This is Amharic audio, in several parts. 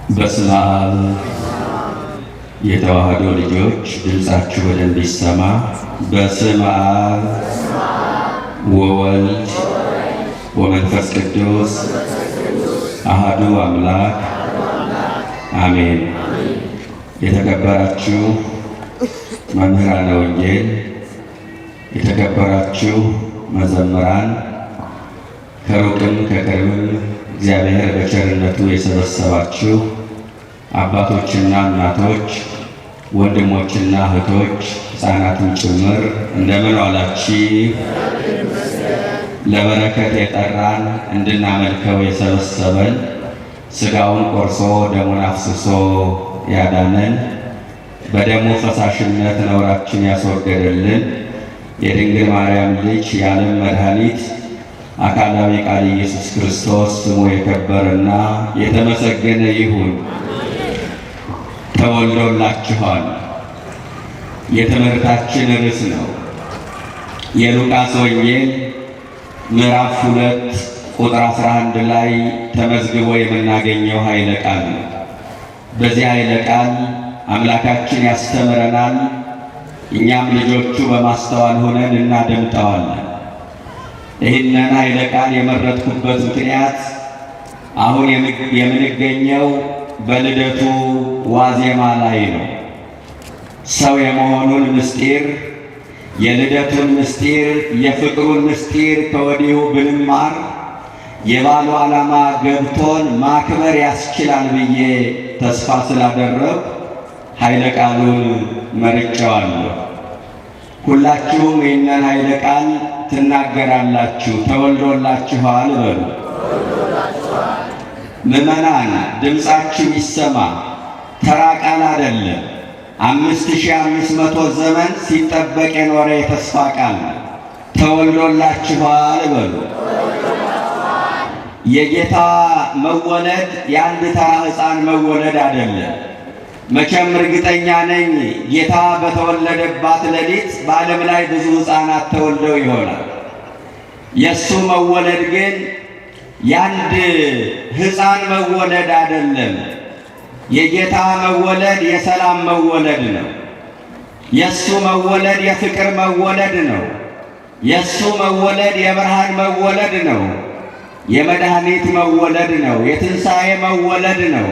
በስመ አብ የተዋህዶ ልጆች ድምፃችሁ በደንብ ይሰማ። በስመ አብ ወወልድ ወመንፈስ ቅዱስ አሐዱ አምላክ አሜን። የተከበራችሁ መምህራነ ወንጌል፣ የተከበራችሁ መዘምራን፣ ከሩቅም ከቅርብም እግዚአብሔር በቸርነቱ የሰበሰባችሁ አባቶችና እናቶች፣ ወንድሞችና እህቶች፣ ሕፃናትን ጭምር እንደምን ዋላችሁ? ለበረከት የጠራን እንድናመልከው የሰበሰበን ሥጋውን ቆርሶ ደሙን አፍስሶ ያዳነን በደሙ ፈሳሽነት ነውራችን ያስወገደልን የድንግል ማርያም ልጅ የዓለም መድኃኒት አካላዊ ቃል ኢየሱስ ክርስቶስ ስሙ የከበረና የተመሰገነ ይሁን። ተወልዶላችኋል የትምህርታችን ርዕስ ነው። የሉቃስ ወንጌል ምዕራፍ 2 ቁጥር 11 ላይ ተመዝግቦ የምናገኘው ኃይለ ቃል ነው። በዚህ ኃይለ ቃል አምላካችን ያስተምረናል። እኛም ልጆቹ በማስተዋል ሆነን እናደምጠዋለን። ይህንን ኃይለ ቃል የመረጥኩበት ምክንያት አሁን የምንገኘው በልደቱ ዋዜማ ላይ ነው። ሰው የመሆኑን ምስጢር፣ የልደቱን ምስጢር፣ የፍቅሩን ምስጢር ከወዲሁ ብንማር የበዓሉ ዓላማ ገብቶን ማክበር ያስችላል ብዬ ተስፋ ስላደረግ ኃይለ ቃሉን መርጬዋለሁ። ሁላችሁም ይህንን ኃይለ ቃል ትናገራላችሁ። ተወልዶላችኋል በሉ። ምዕመናን ድምፃችሁ ይሰማ። ተራ ቃል አይደለም። 5500 ዘመን ሲጠበቅ የኖረ የተስፋ ቃል ነው። ተወልዶላችኋል በሉ። የጌታ መወለድ የአንድ ተራ ሕፃን መወለድ አይደለም። መቼም እርግጠኛ ነኝ ጌታ በተወለደባት ሌሊት በዓለም ላይ ብዙ ሕፃናት ተወልደው ይሆናል። የእሱ መወለድ ግን የአንድ ሕፃን መወለድ አይደለም። የጌታ መወለድ የሰላም መወለድ ነው። የእሱ መወለድ የፍቅር መወለድ ነው። የእሱ መወለድ የብርሃን መወለድ ነው። የመድኃኒት መወለድ ነው። የትንሣኤ መወለድ ነው።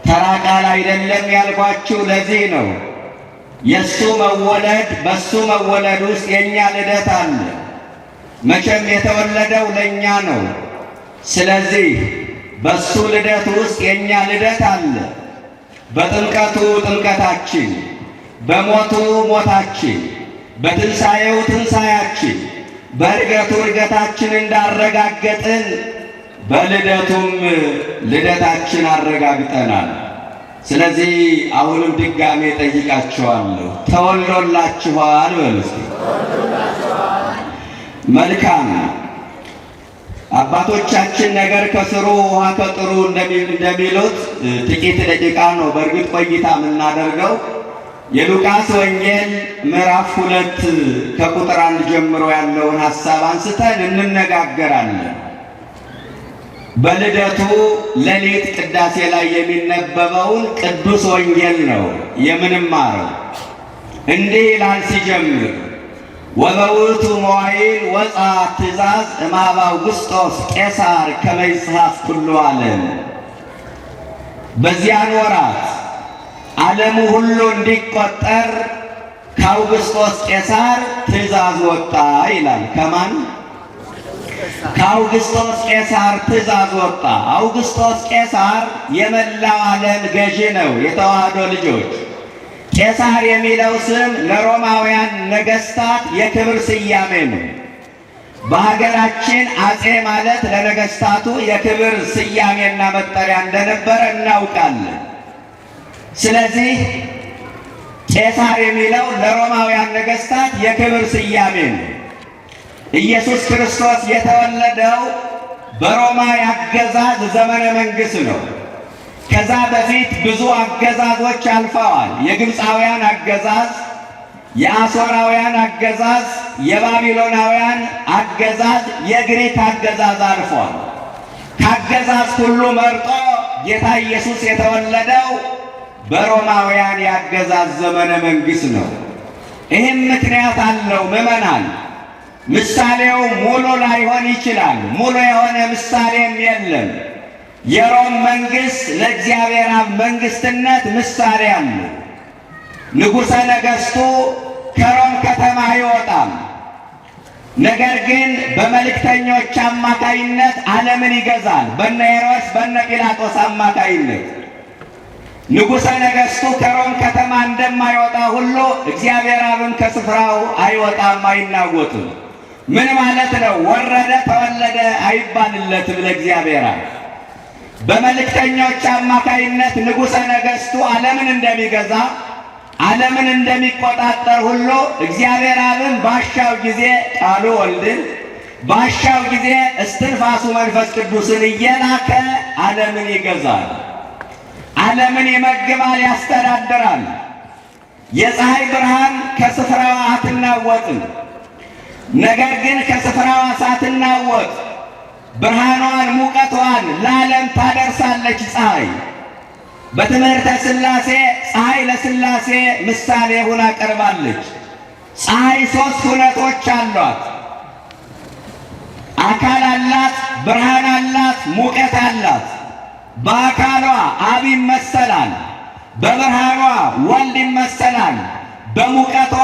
ተራ ቃል አይደለም ያልኳችሁ ለዚህ ነው። የእሱ መወለድ፣ በእሱ መወለድ ውስጥ የእኛ ልደት አለ። መቼም የተወለደው ለእኛ ነው። ስለዚህ በእሱ ልደት ውስጥ የእኛ ልደት አለ። በጥምቀቱ ጥምቀታችን፣ በሞቱ ሞታችን፣ በትንሣኤው ትንሣኤያችን፣ በዕርገቱ ዕርገታችን እንዳረጋገጥን በልደቱም ልደታችን አረጋግጠናል። ስለዚህ አሁንም ድጋሜ ጠይቃችኋለሁ፣ ተወልዶላችኋል በሉ እስኪ። መልካም። አባቶቻችን ነገር ከስሩ ውሃ ከጥሩ እንደሚሉት ጥቂት ደቂቃ ነው በእርግጥ ቆይታ የምናደርገው። የሉቃስ ወንጌል ምዕራፍ 2 ከቁጥር 1 ጀምሮ ያለውን ሐሳብ አንስተን እንነጋገራለን። በልደቱ ሌሊት ቅዳሴ ላይ የሚነበበውን ቅዱስ ወንጌል ነው የምንማረው። እንዲህ ይላል ሲጀምር፣ ወበውእቱ መዋዕል ወፃ ትእዛዝ እምኀበ አውግስጦስ ቄሳር ከመ ይጽሐፍ ኩሉ ዓለም። በዚያን ወራት ዓለሙ ሁሉ እንዲቆጠር ከአውግስጦስ ቄሳር ትእዛዝ ወጣ ይላል። ከማን? ከአውግስጦስ ቄሳር ትእዛዝ ወጣ። አውግስጦስ ቄሳር የመላው ዓለም ገዢ ነው። የተዋህዶ ልጆች፣ ቄሳር የሚለው ስም ለሮማውያን ነገሥታት የክብር ስያሜ ነው። በሀገራችን አጼ ማለት ለነገሥታቱ የክብር ስያሜና መጠሪያ እንደነበረ እናውቃለን። ስለዚህ ቄሳር የሚለው ለሮማውያን ነገሥታት የክብር ስያሜ ነው። ኢየሱስ ክርስቶስ የተወለደው በሮማዊ አገዛዝ ዘመነ መንግሥት ነው። ከዛ በፊት ብዙ አገዛዞች አልፈዋል። የግብፃውያን አገዛዝ፣ የአሦራውያን አገዛዝ፣ የባቢሎናውያን አገዛዝ፣ የግሪክ አገዛዝ አልፏል። ካገዛዝ ሁሉ መርጦ ጌታ ኢየሱስ የተወለደው በሮማውያን ያገዛዝ ዘመነ መንግስት ነው። ይህም ምክንያት አለው ምዕመናን። ምሳሌው ሙሉ ላይሆን ይችላል። ሙሉ የሆነ ምሳሌም የለም። የሮም መንግስት ለእግዚአብሔር አብ መንግስትነት ምሳሌ አለው። ንጉሠ ነገሥቱ ከሮም ከተማ አይወጣም። ነገር ግን በመልእክተኞች አማካይነት ዓለምን ይገዛል። በነ ሄሮድስ በነ ጲላጦስ አማካይነት ንጉሠ ነገሥቱ ከሮም ከተማ እንደማይወጣ ሁሉ እግዚአብሔር አብን ከስፍራው አይወጣም፣ አይናወጥም። ምን ማለት ነው? ወረደ ተወለደ አይባልለትም ለእግዚአብሔር አብ። በመልእክተኞች አማካይነት ንጉሠ ነገሥቱ ዓለምን እንደሚገዛ ዓለምን እንደሚቆጣጠር ሁሉ እግዚአብሔር አብን ባሻው ጊዜ ቃሉ ወልድን ባሻው ጊዜ እስትንፋሱ መንፈስ ቅዱስን እየላከ ዓለምን ይገዛል። ዓለምን ይመግባል፣ ያስተዳድራል። የፀሐይ ብርሃን ከስፍራዋ አትናወጥም። ነገር ግን ከስፍራዋ ሳትናወጥ ብርሃኗን ሙቀቷን ለዓለም ታደርሳለች። ፀሐይ በትምህርተ ሥላሴ ፀሐይ ለሥላሴ ምሳሌ ሆና ቀርባለች። ፀሐይ ሦስት ሁነቶች አሏት። አካል አላት፣ ብርሃን አላት፣ ሙቀት አላት። በአካሏ አብ ይመሰላል፣ በብርሃኗ ወልድ ይመሰላል፣ በሙቀቷ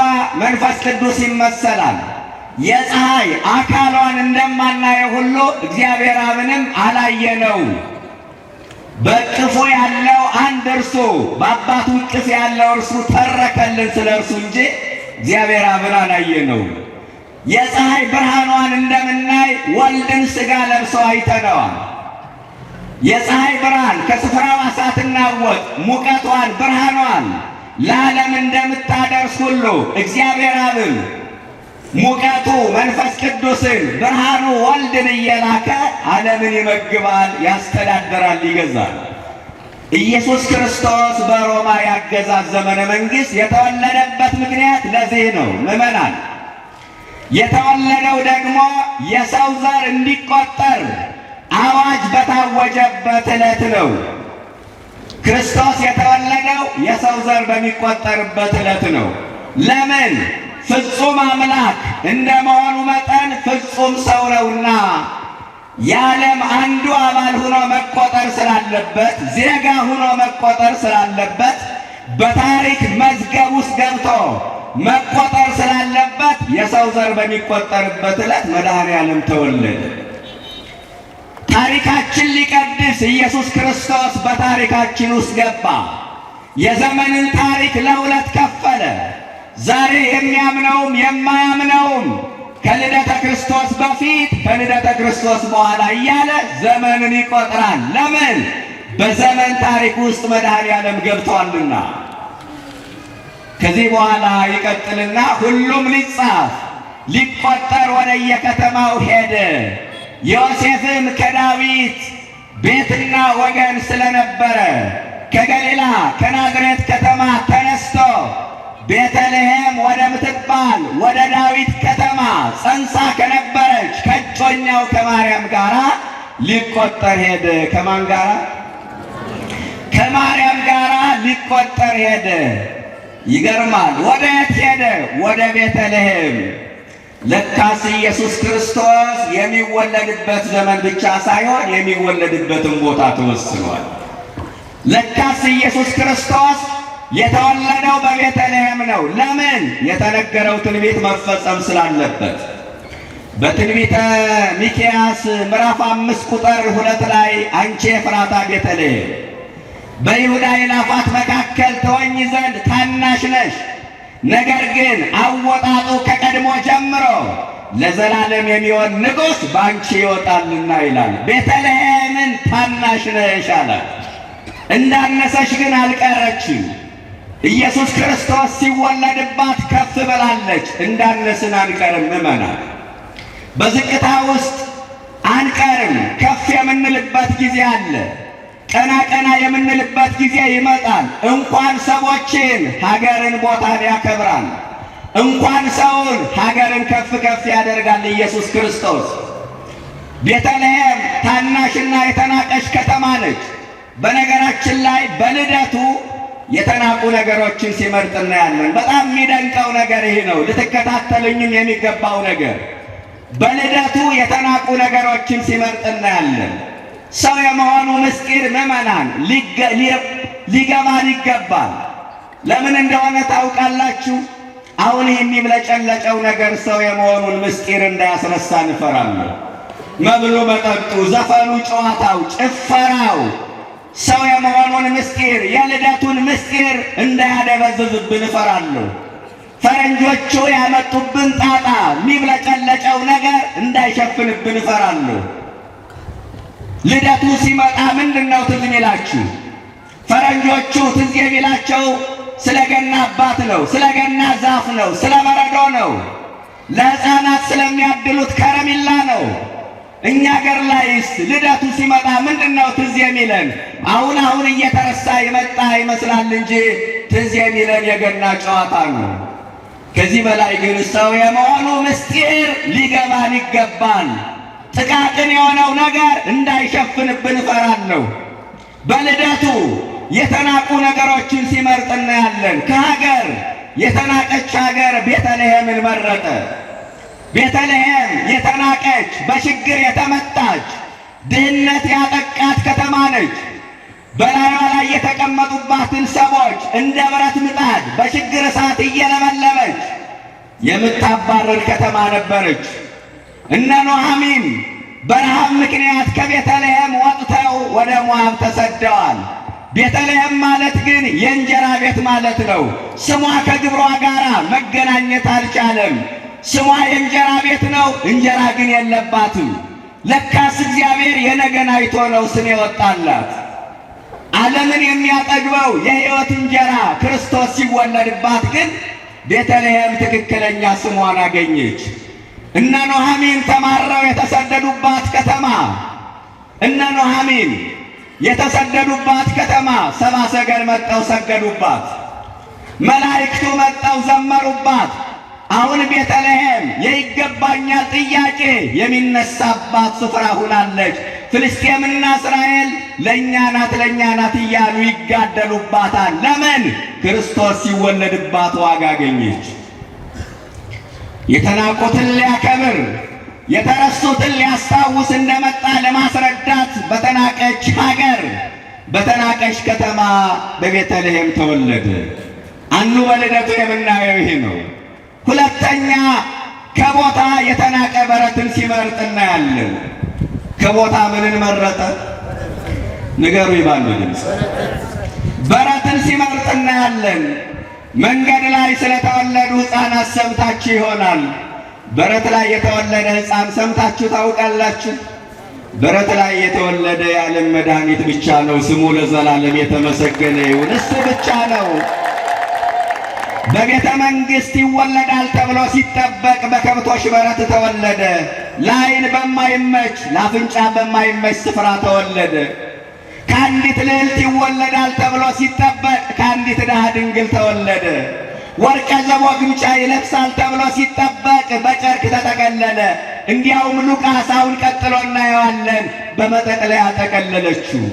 መንፈስ ቅዱስ ይመሰላል። የፀሐይ አካሏን እንደማናየው ሁሉ እግዚአብሔር አብንም አላየነው። በእቅፉ ያለው አንድ እርሱ፣ በአባቱ እቅፍ ያለው እርሱ ተረከልን ስለ እርሱ እንጂ እግዚአብሔር አብን አላየነው። የፀሐይ ብርሃኗን እንደምናይ ወልድን ሥጋ ለብሶ አይተነዋል። የፀሐይ ብርሃን ከስፍራዋ ሳትናወጥ ሙቀቷን ብርሃኗን ለዓለም እንደምታደርስ ሁሉ እግዚአብሔር አብን ሙቀቱ መንፈስ ቅዱስን ብርሃኑ ወልድን እየላከ ዓለምን ይመግባል፣ ያስተዳድራል፣ ይገዛል። ኢየሱስ ክርስቶስ በሮማ ያገዛዝ ዘመነ መንግሥት የተወለደበት ምክንያት ለዚህ ነው ምዕመናን። የተወለደው ደግሞ የሰው ዘር እንዲቆጠር አዋጅ በታወጀበት ዕለት ነው። ክርስቶስ የተወለደው የሰው ዘር በሚቆጠርበት ዕለት ነው። ለምን? ፍጹም አምላክ እንደመሆኑ መጠን ፍጹም ሰው ነውና የዓለም አንዱ አባል ሆኖ መቆጠር ስላለበት፣ ዜጋ ሆኖ መቆጠር ስላለበት፣ በታሪክ መዝገብ ውስጥ ገብቶ መቆጠር ስላለበት የሰው ዘር በሚቆጠርበት ዕለት መድኃኔዓለም ተወለደ። ታሪካችን ሊቀድስ ኢየሱስ ክርስቶስ በታሪካችን ውስጥ ገባ። የዘመንን ታሪክ ለሁለት ከፈለ። ዛሬ የሚያምነውም የማያምነውም ከልደተ ክርስቶስ በፊት ከልደተ ክርስቶስ በኋላ እያለ ዘመንን ይቆጥራል። ለምን? በዘመን ታሪክ ውስጥ መድኃኔዓለም ገብቷልና። ከዚህ በኋላ ይቀጥልና ሁሉም ሊጻፍ ሊቆጠር ወደ የከተማው ሄደ። ዮሴፍም ከዳዊት ቤትና ወገን ስለነበረ ከገሊላ ከናዝሬት ከተማ ተነስቶ ቤተልሔም ወደ ምትባል ወደ ዳዊት ከተማ ጸንሳ ከነበረች ከእጮኛው ከማርያም ጋር ሊቆጠር ሄደ። ከማን ጋር? ከማርያም ጋር ሊቆጠር ሄደ። ይገርማል። ወደ የት ሄደ? ወደ ቤተልሔም። ለካስ ኢየሱስ ክርስቶስ የሚወለድበት ዘመን ብቻ ሳይሆን የሚወለድበትን ቦታ ተወስኗል። ለካስ ኢየሱስ ክርስቶስ የተወለደው በቤተልሔም ነው። ለምን? የተነገረው ትንቢት መፈጸም ስላለበት። በትንቢተ ሚክያስ ምዕራፍ 5 ቁጥር 2 ላይ አንቺ ኤፍራታ ቤተልሔም በይሁዳ አእላፋት መካከል ትሆኚ ዘንድ ታናሽ ነሽ፣ ነገር ግን አወጣጡ ከቀድሞ ጀምሮ ለዘላለም የሚሆን ንጉሥ በአንቺ ይወጣልና ይላል። ቤተልሔምን ታናሽ ነሽ አላት። እንዳነሰሽ ግን አልቀረችም። ኢየሱስ ክርስቶስ ሲወለድባት ከፍ ብላለች። እንዳነስን አንቀርም ምእመናን። በዝቅታ ውስጥ አንቀርም። ከፍ የምንልበት ጊዜ አለ። ቀና ቀና የምንልበት ጊዜ ይመጣል። እንኳን ሰዎችን ሀገርን ቦታን ያከብራል። እንኳን ሰውን ሀገርን ከፍ ከፍ ያደርጋል ኢየሱስ ክርስቶስ። ቤተልሔም ታናሽና የተናቀች ከተማ ነች። በነገራችን ላይ በልደቱ የተናቁ ነገሮችን ሲመርጥ እናያለን። በጣም የሚደንቀው ነገር ይሄ ነው። ልትከታተሉኝም የሚገባው ነገር በልደቱ የተናቁ ነገሮችን ሲመርጥ እናያለን። ሰው የመሆኑ ምስጢር ምዕመናን ሊገባን ይገባል። ለምን እንደሆነ ታውቃላችሁ? አሁን የሚብለጨለጨው ነገር ሰው የመሆኑን ምስጢር እንዳያስረሳ እንፈራለን። መብሉ፣ መጠጡ፣ ዘፈኑ፣ ጨዋታው፣ ጭፈራው ሰው የመሆኑን ምስጢር የልደቱን ምስጢር እንዳያደበዝዝብን እፈራለሁ። ፈረንጆቹ ያመጡብን ጣጣ የሚብለጨለጨው ነገር እንዳይሸፍንብን እፈራለሁ። ልደቱ ሲመጣ ምንድነው ትዝ የሚላችሁ? ፈረንጆቹ ትዝ የሚላቸው ስለ ገና አባት ነው፣ ስለ ገና ዛፍ ነው፣ ስለ በረዶ ነው፣ ለሕፃናት ስለሚያድሉት ከረሚላ ነው። እኛ ገር ላይስ ልደቱ ሲመጣ ምንድነው ትዝ የሚለን? አሁን እየተረሳ የመጣ ይመስላል እንጂ ትዝ የሚለን የገና ጨዋታ ነው። ከዚህ በላይ ግን ሰው የመሆኑ ምስጢር ሊገባን ይገባል። ጥቃቅን የሆነው ነገር እንዳይሸፍንብን እፈራለሁ። በልደቱ የተናቁ ነገሮችን ሲመርጥ እናያለን። ከሀገር የተናቀች ሀገር ቤተልሔምን መረጠ። ቤተልሔም የተናቀች፣ በችግር የተመታች፣ ድህነት ያጠቃት ከተማ ነች። በላይዋ ላይ የተቀመጡባትን ሰዎች እንደ ብረት ምጣድ በችግር እሳት እየለመለመች የምታባርር ከተማ ነበረች። እነ ኑኃሚን በረሃብ ምክንያት ከቤተልሔም ወጥተው ወደ ሞዓብ ተሰደዋል። ቤተልሔም ማለት ግን የእንጀራ ቤት ማለት ነው። ስሟ ከግብሯ ጋር መገናኘት አልቻለም። ስሟ የእንጀራ ቤት ነው፣ እንጀራ ግን የለባትም። ለካስ እግዚአብሔር የነገን አይቶ ነው ስም የወጣላት። ዓለምን የሚያጠግበው የሕይወት እንጀራ ክርስቶስ ሲወለድባት ግን ቤተልሔም ትክክለኛ ስሟን አገኘች። እነ ኑኃሚን ተማረው የተሰደዱባት ከተማ፣ እነ ኑኃሚን የተሰደዱባት ከተማ ሰብአ ሰገል መጠው ሰገዱባት። መላእክቱ መጠው ዘመሩባት። አሁን ቤተልሔም የይገባኛል ጥያቄ የሚነሳባት ስፍራ ሆናለች። ፍልስጤምና እስራኤል ለእኛ ናት እያሉ ይጋደሉባታል። ለምን? ክርስቶስ ሲወለድባት ዋጋ አገኘች። የተናቁትን ሊያከብር የተረሱትን ሊያስታውስ እንደመጣ ለማስረዳት በተናቀች ሀገር በተናቀች ከተማ በቤተልሔም ተወለደ። አንዱ በልደቱ የምናየው ይሄ ነው። ሁለተኛ ከቦታ የተናቀ በረትን ሲመርጥ እናያለን። ከቦታ ምንን መረጠ? ንገሩ ይባሉ ድምፅ። በረትን ሲመርጥ እናያለን። መንገድ ላይ ስለተወለዱ ሕፃናት ሰምታችሁ ይሆናል። በረት ላይ የተወለደ ሕፃን ሰምታችሁ ታውቃላችሁ? በረት ላይ የተወለደ የዓለም መድኃኒት ብቻ ነው። ስሙ ለዘላለም የተመሰገነ ይሁን። እሱ ብቻ ነው። በቤተ መንግሥት ይወለዳል ተብሎ ሲጠበቅ በከብቶች በረት ተወለደ። ለዓይን በማይመች ለአፍንጫ በማይመች ስፍራ ተወለደ። ከአንዲት ልዕልት ይወለዳል ተብሎ ሲጠበቅ ከአንዲት ድሃ ድንግል ተወለደ። ወርቀ ዘቦ ግምጫ ይለብሳል ተብሎ ሲጠበቅ በጨርቅ ተጠቀለለ። እንዲያውም ሉቃስ አሁን ቀጥሎ እናየዋለን፣ በመጠቅለያ ጠቀለለችው።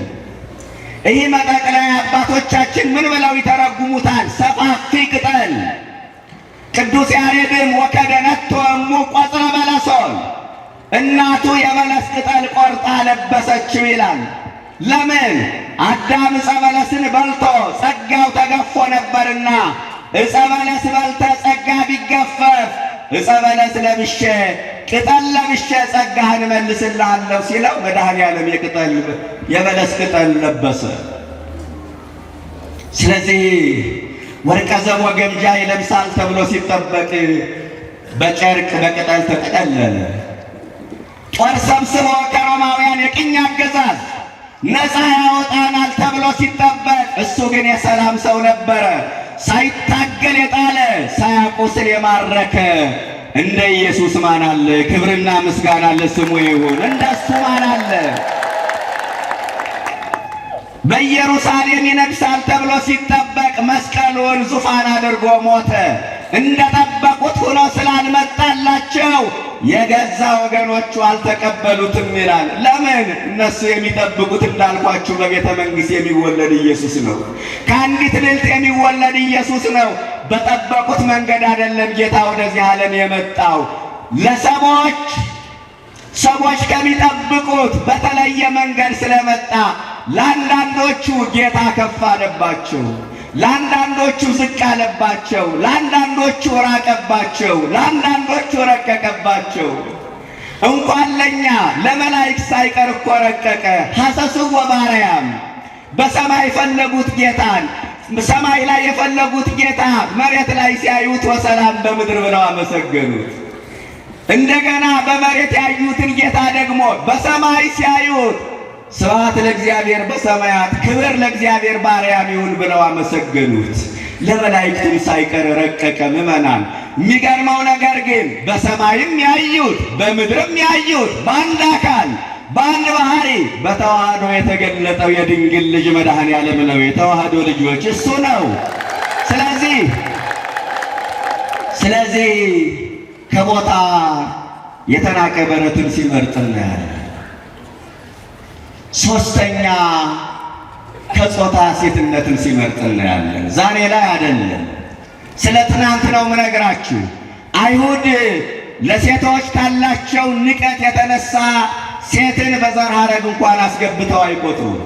ይህ መጠቅለያ አባቶቻችን ምን ብለው ይተረጉሙታል? ሰፋፊ ቅጠል። ቅዱስ ያሬድም ወከደነቶ እሙ ቆጽረ በለሶን፣ እናቱ የበለስ ቅጠል ቆርጣ ለበሰችው ይላል። ለምን? አዳም ዕፀ በለስን በልቶ ጸጋው ተገፎ ነበርና ዕፀ በለስ በልተ ጸጋ ቢገፈፍ ዕፀ በለስ ለብሼ ቅጠል ለብሼ ጸጋህን መልስልሃለሁ ሲለው መድኃኔዓለም የበለስ ቅጠል ለበሰ። ስለዚህ ወርቀ ዘቦ ግምጃ ይለብሳል ተብሎ ሲጠበቅ በጨርቅ በቅጠል ተጠቀለለ። ጦር ሰብስቦ ከሮማውያን የቅኝ አገዛዝ ነፃ ያወጣናል ተብሎ ሲጠበቅ እሱ ግን የሰላም ሰው ነበረ። ሳይታገል የጣለ ሳያቆስል የማረከ እንደ ኢየሱስ ማን አለ? ክብርና ምስጋና ለስሙ ይሁን። እንደሱ ማን አለ? በኢየሩሳሌም ይነግሣል ተብሎ ሲጠበቅ መስቀሉን ዙፋን አድርጎ ሞተ። እንደጠበቁት ሆኖ ስላልመጣላቸው የገዛ ወገኖቹ አልተቀበሉትም ይላል። ለምን? እነሱ የሚጠብቁት እንዳልኳችሁ በቤተ መንግሥት የሚወለድ ኢየሱስ ነው። ከአንዲት ልዕልት የሚወለድ ኢየሱስ ነው። በጠበቁት መንገድ አይደለም ጌታ ወደዚህ ዓለም የመጣው። ሰዎች ከሚጠብቁት በተለየ መንገድ ስለመጣ ለአንዳንዶቹ ጌታ ከፍ አለባቸው፣ ለአንዳንዶቹ ዝቅ አለባቸው፣ ለአንዳንዶቹ ራቀባቸው፣ ለአንዳንዶቹ ረቀቀባቸው። እንኳን ለኛ ለመላእክት ሳይቀር እኮ ረቀቀ። ሐሰስዎ በአርያም በሰማይ ፈለጉት ጌታን፣ ሰማይ ላይ የፈለጉት ጌታ መሬት ላይ ሲያዩት ወሰላም በምድር ብለው አመሰገኑት። እንደገና በመሬት ያዩትን ጌታ ደግሞ በሰማይ ሲያዩት ስብሐት ለእግዚአብሔር በሰማያት ክብር ለእግዚአብሔር በአርያም ይሁን ብለው አመሰገኑት። ለመላእክቱም ሳይቀር ረቀቀ። ምእመናን፣ የሚገርመው ነገር ግን በሰማይም ያዩት በምድርም ያዩት በአንድ አካል በአንድ ባህሪ በተዋህዶ የተገለጠው የድንግል ልጅ መድኃኔ ዓለም ነው። የተዋህዶ ልጆች እሱ ነው። ስለዚህ ከቦታ የተናቀ በረትን ሲመርጥ እናያለን። ሶስተኛ ከጾታ ሴትነትን ሲመርጥ እናያለን። ዛሬ ላይ አይደለም፣ ስለ ትናንት ነው የምነግራችሁ። አይሁድ ለሴቶች ካላቸው ንቀት የተነሳ ሴትን በዘር ሐረግ እንኳን አስገብተው አይቆጥሩም።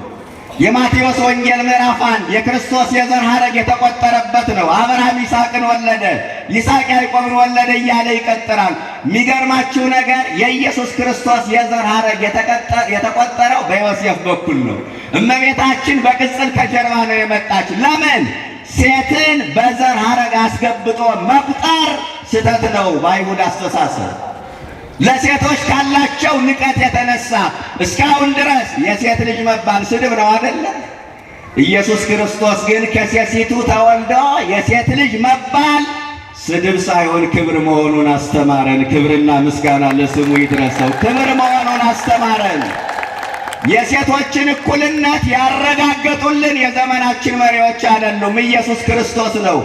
የማቴዎስ ወንጌል ምዕራፍ 1 የክርስቶስ የዘር ሐረግ የተቆጠረበት ነው። አብርሃም ይስሐቅን ወለደ፣ ይስሐቅ ያዕቆብን ወለደ እያለ ይቀጥላል። የሚገርማችሁ ነገር የኢየሱስ ክርስቶስ የዘር ሐረግ የተቆጠረው በዮሴፍ በኩል ነው። እመቤታችን በቅጽል ከጀርባ ነው የመጣች። ለምን? ሴትን በዘር ሐረግ አስገብቶ መቁጠር ስህተት ነው በአይሁድ አስተሳሰብ። ለሴቶች ካላቸው ንቀት የተነሳ እስካሁን ድረስ የሴት ልጅ መባል ስድብ ነው አይደለ? ኢየሱስ ክርስቶስ ግን ከሴቲቱ ተወልዶ የሴት ልጅ መባል ስድብ ሳይሆን ክብር መሆኑን አስተማረን። ክብርና ምስጋና ለስሙ ይድረሰው። ክብር መሆኑን አስተማረን። የሴቶችን እኩልነት ያረጋገጡልን የዘመናችን መሪዎች አይደሉም፣ ኢየሱስ ክርስቶስ ነው።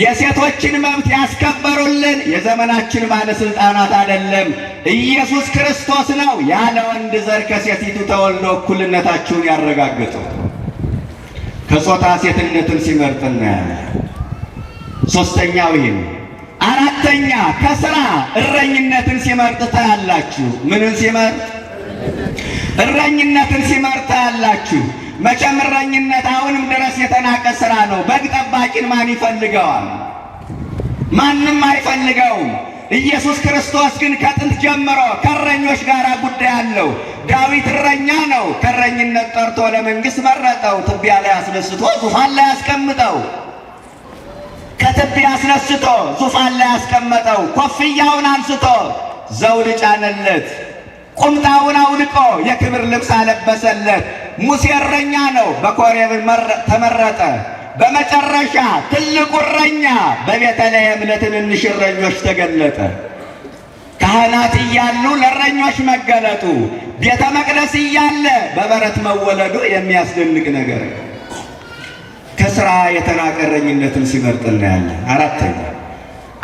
የሴቶችን መብት ያስከበሩልን የዘመናችን ባለስልጣናት አይደለም፣ ኢየሱስ ክርስቶስ ነው። ያለ ወንድ ዘር ከሴቲቱ ተወልዶ እኩልነታችሁን ያረጋግጡ። ከጾታ ሴትነትን ሲመርጥ እናያለን። ሶስተኛው ይሄ ነው። አራተኛ ከስራ እረኝነትን ሲመርጥ ታያላችሁ። ምንን ሲመርጥ? እረኝነትን ሲመርጥ ታያላችሁ። መቼም እረኝነት አሁንም ድረስ የተናቀ ስራ ነው። በግ ጠባቂን ማን ይፈልገዋል? ማንም አይፈልገውም። ኢየሱስ ክርስቶስ ግን ከጥንት ጀምሮ ከእረኞች ጋር ጉዳይ አለው። ዳዊት እረኛ ነው። ከእረኝነት ጠርቶ ለመንግሥት መረጠው። ትቢያ ላይ አስነስቶ ዙፋን ላይ ያስቀምጠው። ከትቢያ አስነስቶ ዙፋን ላይ ያስቀመጠው። ኮፍያውን አንስቶ ዘውድ ጫነለት። ቁምጣውን አውልቆ የክብር ልብስ አለበሰለት። ሙሴ እረኛ ነው። በኮሬብ ተመረጠ። በመጨረሻ ትልቁ እረኛ በቤተልሔም ለትንንሽ እረኞች ተገለጠ። ካህናት እያሉ ለእረኞች መገለጡ፣ ቤተ መቅደስ እያለ በበረት መወለዱ የሚያስደንቅ ነገር። ከስራ የተናቀ እረኝነትን ሲመርጥ እናያለን። አራተኛ።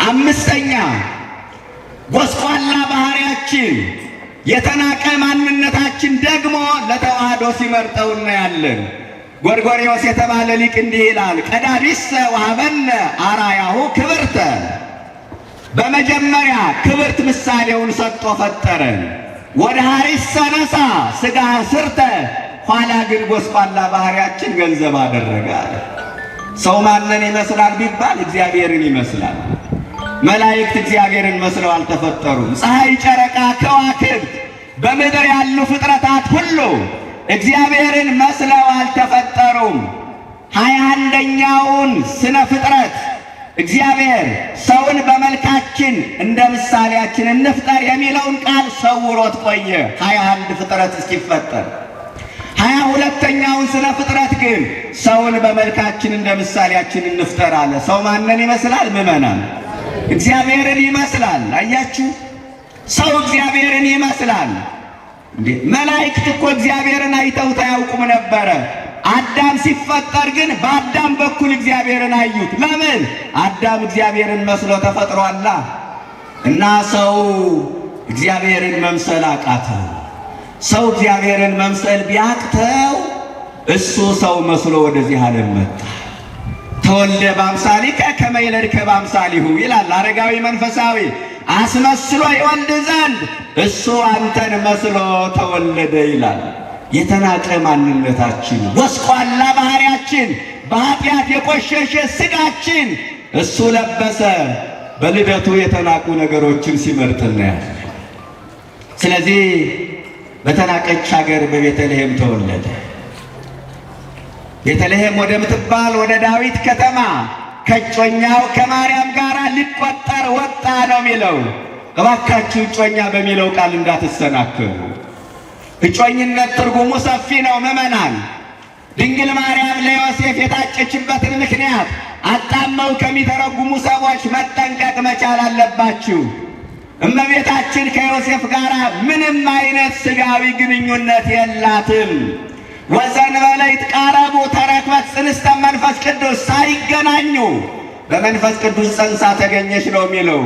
አምስተኛ ጎስቋላ ባህሪያችን የተናቀ ማንነታችን ደግሞ ለተዋህዶ ሲመርጠው እናያለን። ጎርጎርዮስ የተባለ ሊቅ እንዲህ ይላል፣ ቀዳሚሰ ወሀበነ አርአያሁ ክብርተ። በመጀመሪያ ክብርት ምሳሌውን ሰጥቶ ፈጠረን። ወደሃሪሰ ነሣ ሥጋ ስርተ፣ ኋላ ግን ጎስቋላ ባህሪያችን ገንዘብ አደረገ አለ። ሰው ማንን ይመስላል ቢባል እግዚአብሔርን ይመስላል። መላእክት እግዚአብሔርን መስለው አልተፈጠሩም። ፀሐይ፣ ጨረቃ፣ ከዋክብት በምድር ያሉ ፍጥረታት ሁሉ እግዚአብሔርን መስለው አልተፈጠሩም። 21ኛውን ስነ ፍጥረት እግዚአብሔር ሰውን በመልካችን እንደ ምሳሌያችን እንፍጠር የሚለውን ቃል ሰውሮት ቆየ 21 ፍጥረት እስኪፈጠር። 22ኛውን ስነ ፍጥረት ግን ሰውን በመልካችን እንደ ምሳሌያችን እንፍጠር አለ። ሰው ማንን ይመስላል? ምዕመናን እግዚአብሔርን ይመስላል። አያችሁ፣ ሰው እግዚአብሔርን ይመስላል። እንዴ መላእክት እኮ እግዚአብሔርን አይተውት አያውቁም ነበረ። አዳም ሲፈጠር ግን በአዳም በኩል እግዚአብሔርን አዩት። ለምን? አዳም እግዚአብሔርን መስሎ ተፈጥሯላ። እና ሰው እግዚአብሔርን መምሰል አቃተው። ሰው እግዚአብሔርን መምሰል ቢያቅተው እሱ ሰው መስሎ ወደዚህ ዓለም መጣ። ተወልደ በአምሳሊከ ከመ ይልድከ በአምሳሊሁ ይላል አረጋዊ መንፈሳዊ። አስመስሎ ይወልድ ዘንድ እሱ አንተን መስሎ ተወለደ ይላል። የተናቀ ማንነታችን፣ ጎስቋላ ባህሪያችን፣ በኃጢአት የቆሸሸ ሥጋችን እሱ ለበሰ። በልደቱ የተናቁ ነገሮችን ሲመርጥ እናያለን። ስለዚህ በተናቀች ሀገር በቤተልሔም ተወለደ። ቤተልሔም ወደምትባል ወደ ዳዊት ከተማ ከእጮኛው ከማርያም ጋር ሊቆጠር ወጣ ነው የሚለው። እባካችሁ እጮኛ በሚለው ቃል እንዳትሰናከሉ። እጮኝነት ትርጉሙ ሰፊ ነው ምዕመናን። ድንግል ማርያም ለዮሴፍ የታጨችበትን ምክንያት አጣመው ከሚተረጉሙ ሰዎች መጠንቀቅ መቻል አለባችሁ። እመቤታችን ከዮሴፍ ጋር ምንም አይነት ሥጋዊ ግንኙነት የላትም። ወዘእንበለ ይትቃረቡ ተረክበት ጽንስተ መንፈስ ቅዱስ፣ ሳይገናኙ በመንፈስ ቅዱስ ጸንሳ ተገኘች ነው የሚለው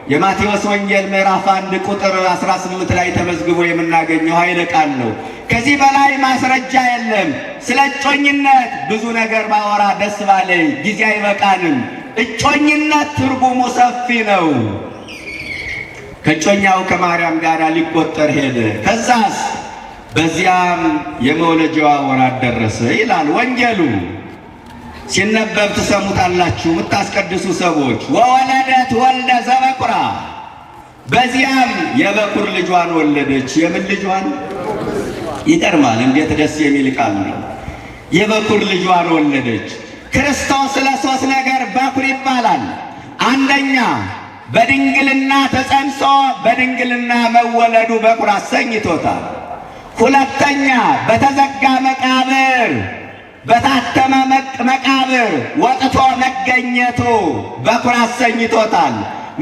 የማቴዎስ ወንጌል ምዕራፍ 1 ቁጥር 18 ላይ ተመዝግቦ የምናገኘው ኃይለ ቃል ነው። ከዚህ በላይ ማስረጃ የለም። ስለ እጮኝነት ብዙ ነገር ባወራ ደስ ባለኝ፣ ጊዜ አይበቃንም። እጮኝነት ትርጉሙ ሰፊ ነው። ከእጮኛው ከማርያም ጋር ሊቆጠር ሄደ። ከዛስ በዚያም የመውለጃዋ ወራት ደረሰ ይላል ወንጌሉ። ሲነበብ ትሰሙታላችሁ የምታስቀድሱ ሰዎች። ወወለደት ወልደ ዘበኩራ፣ በዚያም የበኩር ልጇን ወለደች። የምን ልጇን? ይገርማል! እንዴት ደስ የሚል ቃል ነው። የበኩር ልጇን ወለደች። ክርስቶስ ለሶስት ነገር በኩር ይባላል። አንደኛ በድንግልና ተጸንሶ በድንግልና መወለዱ በኩር አሰኝቶታል። ሁለተኛ በተዘጋ መቃብር በታተመ መቃብር ወጥቶ መገኘቱ በኩር አሰኝቶታል።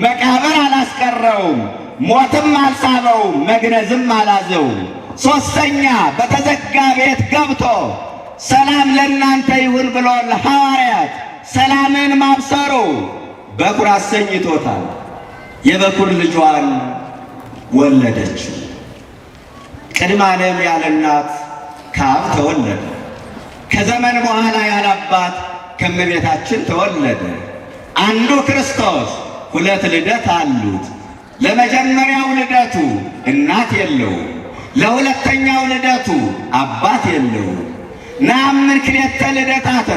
መቃብር አላስቀረውም፣ ሞትም አልሳበውም፣ መግነዝም አላዘውም። ሦስተኛ በተዘጋ ቤት ገብቶ ሰላም ለእናንተ ይሁን ብሎ ለሐዋርያት ሰላምን ማብሰሩ በኩር አሰኝቶታል። የበኩር ልጇን ወለደች። ቅድመ ዓለም ያለ እናት ከአብ ተወለደ። ከዘመን በኋላ ያለ አባት ከእመቤታችን ተወለደ። አንዱ ክርስቶስ ሁለት ልደት አሉት። ለመጀመሪያው ልደቱ እናት የለውም። ለሁለተኛው ልደቱ አባት የለውም። ነአምን ክልኤተ ልደታተ፣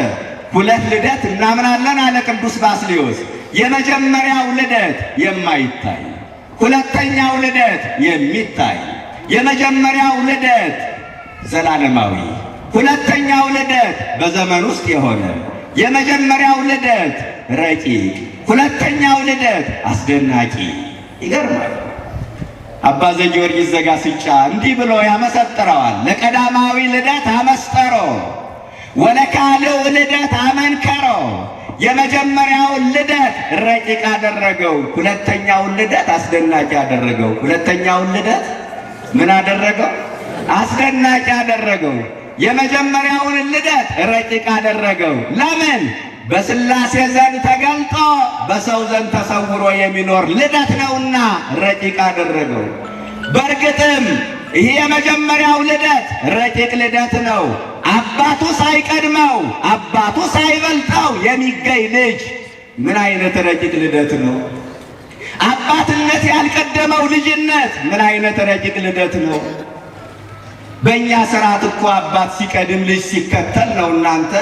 ሁለት ልደት እናምናለን አለ ቅዱስ ባስልዮስ። የመጀመሪያው ልደት የማይታይ፣ ሁለተኛው ልደት የሚታይ። የመጀመሪያው ልደት ዘላለማዊ፣ ሁለተኛው ልደት በዘመን ውስጥ የሆነ። የመጀመሪያው ልደት ረቂቅ፣ ሁለተኛው ልደት አስደናቂ። ይገርማል። አባ ዘጊዮርጊስ ዘጋስጫ እንዲህ ብሎ ያመሰጥረዋል። ለቀዳማዊ ልደት አመስጠሮ ወለካልእ ልደት አመንከሮ። የመጀመሪያውን ልደት ረቂቅ አደረገው፣ ሁለተኛውን ልደት አስደናቂ አደረገው። ሁለተኛውን ልደት ምን አደረገው? አስደናቂ አደረገው። የመጀመሪያውን ልደት ረቂቅ አደረገው። ለምን? በሥላሴ ዘንድ ተገልጦ በሰው ዘንድ ተሰውሮ የሚኖር ልደት ነውና ረቂቅ አደረገው። በእርግጥም ይህ የመጀመሪያው ልደት ረቂቅ ልደት ነው። አባቱ ሳይቀድመው አባቱ ሳይበልጠው የሚገኝ ልጅ ምን አይነት ረቂቅ ልደት ነው! አባትነት ያልቀደመው ልጅነት ምን አይነት ረቂቅ ልደት ነው! በእኛ ሥርዓት እኮ አባት ሲቀድም ልጅ ሲከተል ነው። እናንተ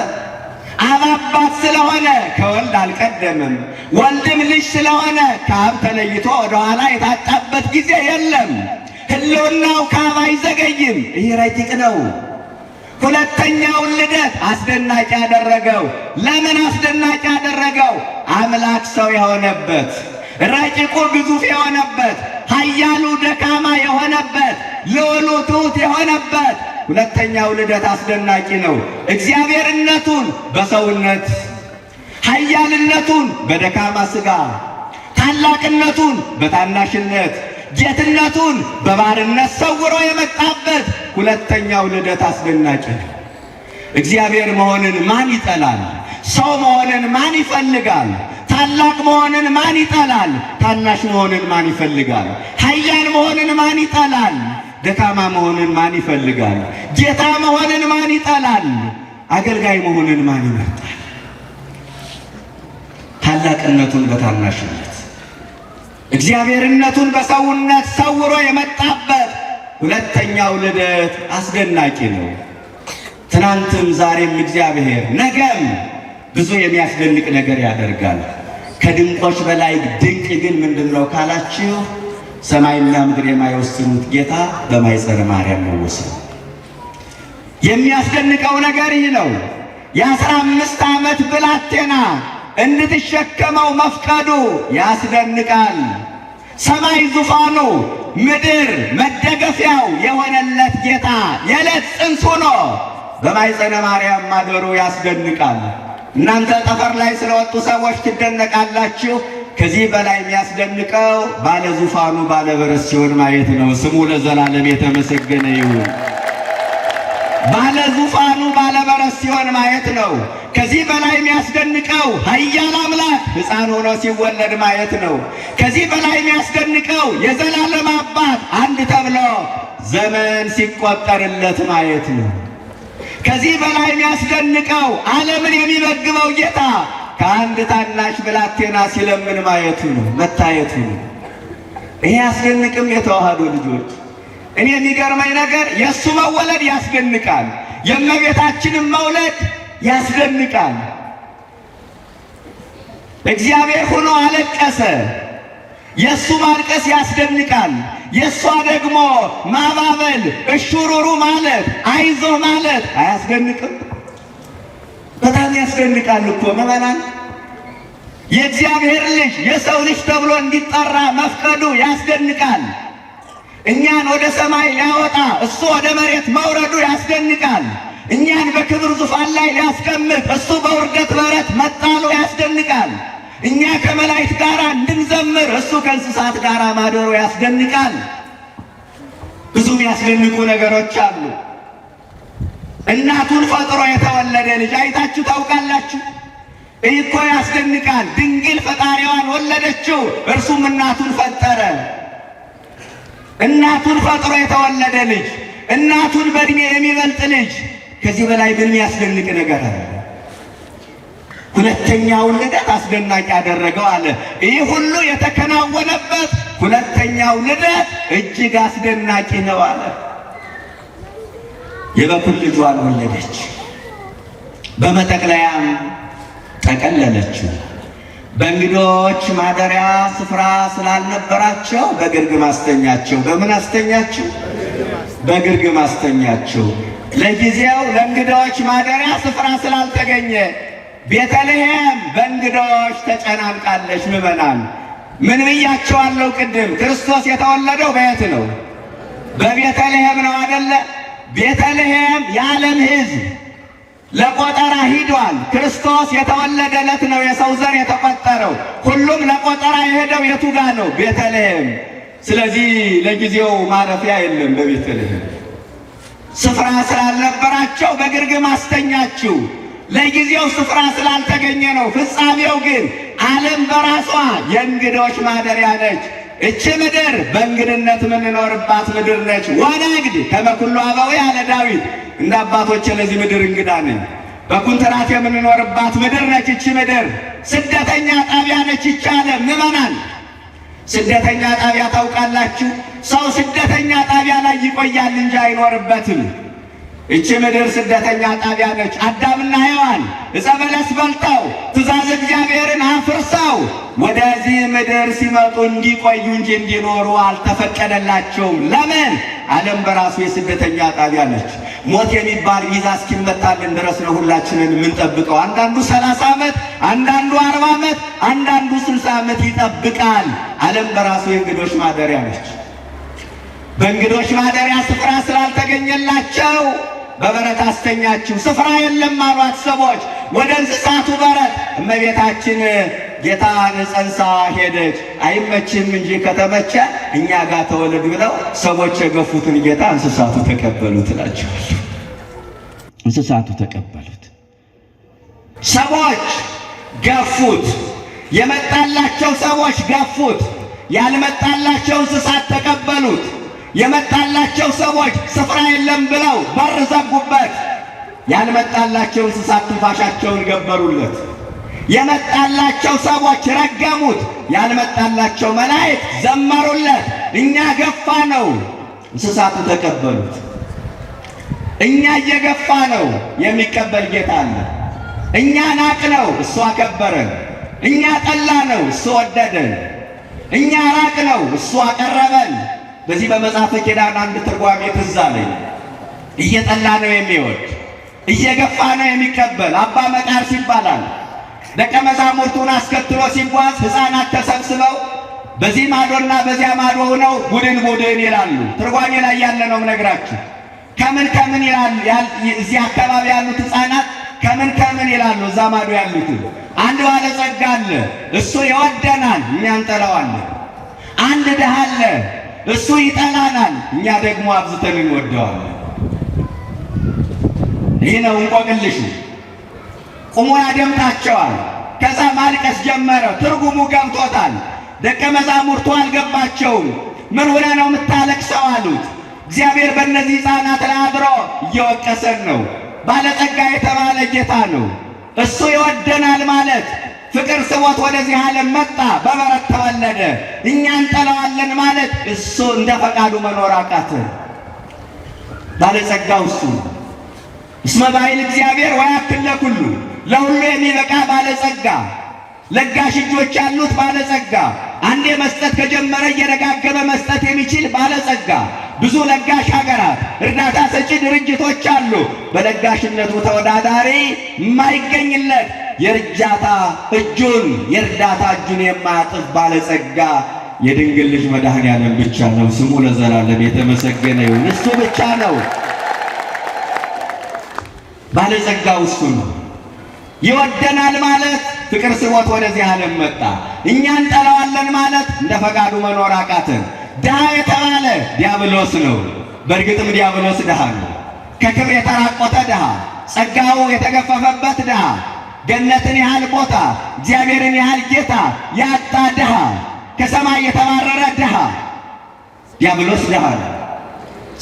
አብ አባት ስለሆነ ከወልድ አልቀደምም፣ ወልድም ልጅ ስለሆነ ከአብ ተለይቶ ወደኋላ የታጣበት ጊዜ የለም። ሕልውናው ከአብ አይዘገይም። ይህ ረቂቅ ነው። ሁለተኛውን ልደት አስደናቂ ያደረገው። ለምን አስደናቂ ያደረገው? አምላክ ሰው የሆነበት፣ ረቂቁ ግዙፍ የሆነበት፣ ኃያሉ ደካማ የሆነበት፣ ልዑሉ ትሑት የሆነበት ሁለተኛው ልደት አስደናቂ ነው። እግዚአብሔርነቱን በሰውነት፣ ኃያልነቱን በደካማ ሥጋ፣ ታላቅነቱን በታናሽነት፣ ጌትነቱን በባርነት ሰውሮ የመጣበት ሁለተኛው ልደት አስደናቂ ነው። እግዚአብሔር መሆንን ማን ይጠላል? ሰው መሆንን ማን ይፈልጋል? ታላቅ መሆንን ማን ይጠላል? ታናሽ መሆንን ማን ይፈልጋል? ኃያል መሆንን ማን ይጠላል? ደካማ መሆንን ማን ይፈልጋል? ጌታ መሆንን ማን ይጠላል? አገልጋይ መሆንን ማን ይመርጣል? ታላቅነቱን በታናሽነት እግዚአብሔርነቱን በሰውነት ሰውሮ የመጣበት ሁለተኛው ልደት አስደናቂ ነው። ትናንትም ዛሬም እግዚአብሔር ነገም ብዙ የሚያስደንቅ ነገር ያደርጋል። ከድንቆች በላይ ድንቅ ግን ምንድነው ካላችሁ ሰማይና ምድር የማይወስኑት ጌታ በማኅፀነ ማርያም መወሰኑ የሚያስደንቀው ነገር ይህ ነው። የ15 ዓመት ብላቴና እንድትሸከመው መፍቀዱ ያስደንቃል። ሰማይ ዙፋኑ ምድር መደገፊያው የሆነለት ጌታ የዕለት ጽንስ ሆኖ በማኅፀነ ማርያም ማደሩ ያስደንቃል። እናንተ ጠፈር ላይ ስለወጡ ሰዎች ትደነቃላችሁ። ከዚህ በላይ የሚያስደንቀው ባለ ዙፋኑ ባለ በረስ ሲሆን ማየት ነው። ስሙ ለዘላለም የተመሰገነ ይሁን። ባለ ዙፋኑ ባለ በረስ ሲሆን ማየት ነው። ከዚህ በላይ የሚያስደንቀው ኃያል አምላክ ሕፃን ሆኖ ሲወለድ ማየት ነው። ከዚህ በላይ የሚያስደንቀው የዘላለም አባት አንድ ተብሎ ዘመን ሲቆጠርለት ማየት ነው። ከዚህ በላይ የሚያስደንቀው ዓለምን የሚመግበው ጌታ ከአንድ ታናሽ ብላቴና ሲለምን ማየቱ ነው፣ መታየቱ ነው። ይሄ ያስደንቅም የተዋህዶ ልጆች። እኔ የሚገርመኝ ነገር የእሱ መወለድ ያስደንቃል፣ የእመቤታችንም መውለድ ያስደንቃል። እግዚአብሔር ሆኖ አለቀሰ። የእሱ ማልቀስ ያስደንቃል። የእሷ ደግሞ ማባበል፣ እሹሩሩ ማለት፣ አይዞህ ማለት አያስደንቅም? በጣም ያስደንቃል እኮ ምዕመናን። የእግዚአብሔር ልጅ የሰው ልጅ ተብሎ እንዲጠራ መፍቀዱ ያስደንቃል። እኛን ወደ ሰማይ ሊያወጣ እሱ ወደ መሬት መውረዱ ያስደንቃል። እኛን በክብር ዙፋን ላይ ሊያስቀምጥ እሱ በውርደት በረት መጣሉ ያስደንቃል። እኛ ከመላእክት ጋር እንድንዘምር እሱ ከእንስሳት ጋር ማደሩ ያስደንቃል። ብዙ የሚያስደንቁ ነገሮች አሉ። እናቱን ፈጥሮ የተወለደ ልጅ አይታችሁ ታውቃላችሁ? ይህ እኮ ያስደንቃል። ድንግል ፈጣሪዋን ወለደችው፣ እርሱም እናቱን ፈጠረ። እናቱን ፈጥሮ የተወለደ ልጅ፣ እናቱን በእድሜ የሚበልጥ ልጅ፣ ከዚህ በላይ ምን የሚያስደንቅ ነገር አለ? ሁለተኛውን ልደት አስደናቂ ያደረገው አለ። ይህ ሁሉ የተከናወነበት ሁለተኛው ልደት እጅግ አስደናቂ ነው አለ። የበኩር ልጇን ወለደች፣ በመጠቅለያም ጠቀለለችው። በእንግዶች ማደሪያ ስፍራ ስላልነበራቸው በግርግም አስተኛቸው። በምን አስተኛቸው? በግርግም አስተኛቸው። ለጊዜው ለእንግዶች ማደሪያ ስፍራ ስላልተገኘ ቤተልሔም በእንግዶች ተጨናንቃለች። ምዕመናን ምን ብያቸዋለሁ ቅድም? ክርስቶስ የተወለደው በየት ነው? በቤተልሔም ነው አደለ? ቤተልሔም የዓለም ሕዝብ ለቆጠራ ሂዷል። ክርስቶስ የተወለደለት ነው የሰው ዘር የተቆጠረው። ሁሉም ለቆጠራ የሄደው የቱ ጋ ነው? ቤተልሔም። ስለዚህ ለጊዜው ማረፊያ የለም በቤተልሔም። ስፍራ ስላልነበራቸው በግርግም አስተኛችው። ለጊዜው ስፍራ ስላልተገኘ ነው። ፍጻሜው ግን ዓለም በራሷ የእንግዶች ማደሪያ ነች። እቺ ምድር በእንግድነት የምንኖርባት ምድር ነች። ወነግድ ከመ ኩሉ አበዊየ አለ ዳዊት፣ እንደ አባቶቼ ለዚህ ምድር እንግዳ ነኝ። በኩንትራት የምንኖርባት ምድር ነች። እቺ ምድር ስደተኛ ጣቢያ ነች። ይቻለም ምዕመናን ስደተኛ ጣቢያ ታውቃላችሁ? ሰው ስደተኛ ጣቢያ ላይ ይቆያል እንጂ አይኖርበትም። እቺ ምድር ስደተኛ ጣቢያ ነች። አዳምና ሔዋን ዕፀ በለስ በልተው ትእዛዝ እግዚአብሔርን አፍርሰው ወደዚህ ምድር ሲመጡ እንዲቆዩ እንጂ እንዲኖሩ አልተፈቀደላቸውም። ለምን? ዓለም በራሱ የስደተኛ ጣቢያ ነች። ሞት የሚባል ቪዛ እስኪመታልን ድረስ ነው ሁላችንን የምንጠብቀው። አንዳንዱ 30 ዓመት፣ አንዳንዱ 40 ዓመት፣ አንዳንዱ 60 ዓመት ይጠብቃል። ዓለም በራሱ የእንግዶች ማደሪያ ነች። በእንግዶች ማደሪያ ስፍራ ስላልተገኘላቸው በበረት አስተኛችው። ስፍራ የለም አሏት ሰዎች። ወደ እንስሳቱ በረት እመቤታችን ጌታን ጸንሳ ሄደች። አይመችም እንጂ ከተመቸ እኛ ጋር ተወለድ ብለው ሰዎች የገፉትን ጌታ እንስሳቱ ተቀበሉት እላቸዋለሁ። እንስሳቱ ተቀበሉት። ሰዎች ገፉት። የመጣላቸው ሰዎች ገፉት። ያልመጣላቸው እንስሳት ተቀበሉት። የመጣላቸው ሰዎች ስፍራ የለም ብለው በር ዘጉበት። ያልመጣላቸው እንስሳት ትንፋሻቸውን ገበሩለት። የመጣላቸው ሰዎች ረገሙት። ያልመጣላቸው መላእክት ዘመሩለት። እኛ ገፋ ነው፣ እንስሳቱ ተቀበሉት። እኛ እየገፋ ነው፣ የሚቀበል ጌታ አለ። እኛ ናቅ ነው፣ እሱ አከበረን። እኛ ጠላ ነው፣ እሱ ወደደን። እኛ ራቅ ነው፣ እሱ አቀረበን። በዚህ በመጽሐፈ ኪዳን አንድ ትርጓሜ ትዝ አለኝ። እየጠላ ነው የሚወድ፣ እየገፋ ነው የሚቀበል አባ መቃርስ ይባላል። ደቀ መዛሙርቱን አስከትሎ ሲጓዝ ሕፃናት ተሰብስበው በዚህ ማዶና በዚያ ማዶ ሆነው ቡድን ቡድን ይላሉ። ትርጓሜ ላይ ያለ ነው ነግራችሁ። ከምን ከምን ይላሉ? እዚህ አካባቢ ያሉት ሕፃናት ከምን ከምን ይላሉ? እዛ ማዶ ያሉት አንድ ባለጸጋ አለ፣ እሱ ይወደናል፣ እኛ እንጠላዋለን። አንድ ድሃ አለ፣ እሱ ይጠላናል፣ እኛ ደግሞ አብዝተን እንወደዋለን። ይህ ነው እንቆቅልሹ። ቁሞ ያደምጣቸዋል። ከዛ ማልቀስ ጀመረ። ትርጉሙ ገብቶታል። ደቀ መዛሙርቱ አልገባቸውም። ምን ሆነ ነው የምታለቅሰው አሉት። እግዚአብሔር በእነዚህ ሕፃናት ላይ አድሮ እየወቀሰን ነው። ባለጸጋ የተባለ ጌታ ነው። እሱ ይወደናል ማለት ፍቅር ስቦት ወደዚህ ዓለም መጣ፣ በበረት ተወለደ። እኛ እንጠላዋለን ማለት እሱ እንደ ፈቃዱ መኖር አቃተን። ባለጸጋው እሱ እስመ ባይል እግዚአብሔር ወያክል ለኩሉ፣ ለሁሉ የሚበቃ ባለጸጋ፣ ለጋሽ እጆች ያሉት ባለጸጋ፣ አንዴ መስጠት ከጀመረ እየደጋገመ መስጠት የሚችል ባለጸጋ፣ ብዙ ለጋሽ ሀገራት፣ እርዳታ ሰጪ ድርጅቶች አሉ። በለጋሽነቱ ተወዳዳሪ የማይገኝለት የእርዳታ እጁን የማያጥፍ ባለጸጋ የድንግል ልጅ መድኃኔዓለም ብቻ ነው። ስሙ ለዘላለም የተመሰገነ ይሁን። እሱ ብቻ ነው ባለጸጋው፣ እሱ ነው። ይወደናል ማለት ፍቅር ስቦት ወደዚህ ዓለም መጣ። እኛ እንጠላዋለን ማለት እንደ ፈቃዱ መኖር አቃተን። ድሃ የተባለ ዲያብሎስ ነው። በእርግጥም ዲያብሎስ ድሃ ነው። ከክብር የተራቆተ ድሃ፣ ጸጋው የተገፈፈበት ድሃ፣ ገነትን ያህል ቦታ፣ እግዚአብሔርን ያህል ጌታ ያጣ ድሃ፣ ከሰማይ የተባረረ ድሃ ዲያብሎስ ድሃ ነው።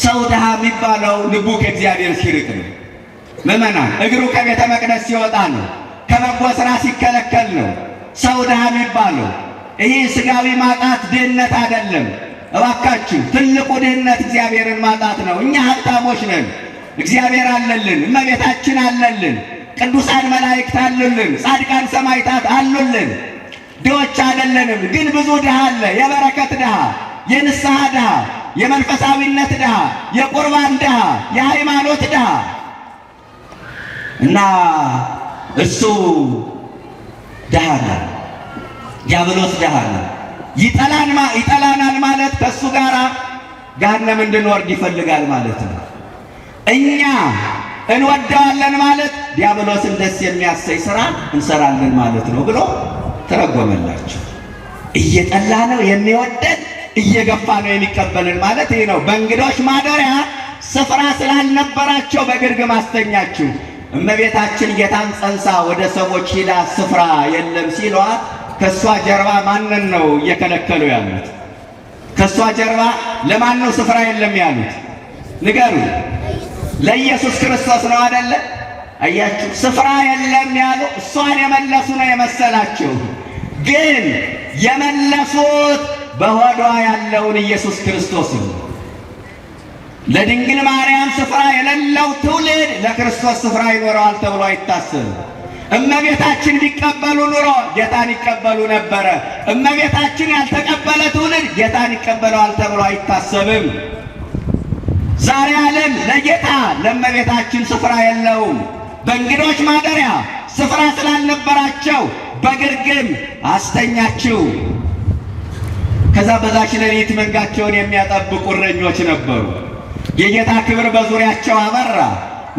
ሰው ድሃ የሚባለው ልቡ ከእግዚአብሔር ሲርቅ ነው። ምዕመናን እግሩ ከቤተ መቅደስ ሲወጣ ነው። ከበጎ ሥራ ሲከለከል ነው ሰው ድሃ የሚባለው። ይህ ሥጋዊ ማጣት ድህነት አይደለም። እባካችሁ ትልቁ ድህነት እግዚአብሔርን ማጣት ነው። እኛ ሀብታሞች ነን፣ እግዚአብሔር አለልን፣ እመቤታችን አለልን፣ ቅዱሳን መላእክት አሉልን፣ ጻድቃን ሰማዕታት አሉልን። ድሆች አይደለንም። ግን ብዙ ድሃ አለ። የበረከት ድሃ፣ የንስሐ ድሃ፣ የመንፈሳዊነት ድሃ፣ የቁርባን ድሃ፣ የሃይማኖት ድሃ እና እሱ ድሃ ነው። ዲያብሎስ ድሃ ነው። ይጠላናል ማለት ከእሱ ጋር ገሃነም እንድንወርድ ይፈልጋል ማለት ነው። እኛ እንወደዋለን ማለት ዲያብሎስን ደስ የሚያሰኝ ሥራ እንሰራለን ማለት ነው ብሎ ተረጎመላቸው። እየጠላ ነው የሚወደን፣ እየገፋ ነው የሚቀበልን ማለት ይህ ነው። በእንግዶች ማደሪያ ስፍራ ስላልነበራቸው በግርግም አስተኛችሁ። እመቤታችን ጌታን ጸንሳ ወደ ሰዎች ሂዳ ስፍራ የለም ሲሏት ከሷ ጀርባ ማንን ነው እየከለከሉ ያሉት? ከሷ ጀርባ ለማን ነው ስፍራ የለም ያሉት? ንገሩ። ለኢየሱስ ክርስቶስ ነው አይደለ? አያችሁ፣ ስፍራ የለም ያሉ እሷን የመለሱ ነው የመሰላችሁ። ግን የመለሱት በሆዷ ያለውን ኢየሱስ ክርስቶስን። ለድንግል ማርያም ስፍራ የሌለው ትውልድ ለክርስቶስ ስፍራ ይኖረዋል ተብሎ አይታሰብም። እመቤታችን ቢቀበሉ ኑሮ ጌታን ይቀበሉ ነበረ። እመቤታችን ያልተቀበለ ትውልድ ጌታን ይቀበለዋል ተብሎ አይታሰብም። ዛሬ ዓለም ለጌታ ለእመቤታችን ስፍራ የለውም። በእንግዶች ማደሪያ ስፍራ ስላልነበራቸው በግርግም አስተኛችው። ከዛ በዛች ሌሊት መንጋቸውን የሚያጠብቁ እረኞች ነበሩ። የጌታ ክብር በዙሪያቸው አበራ።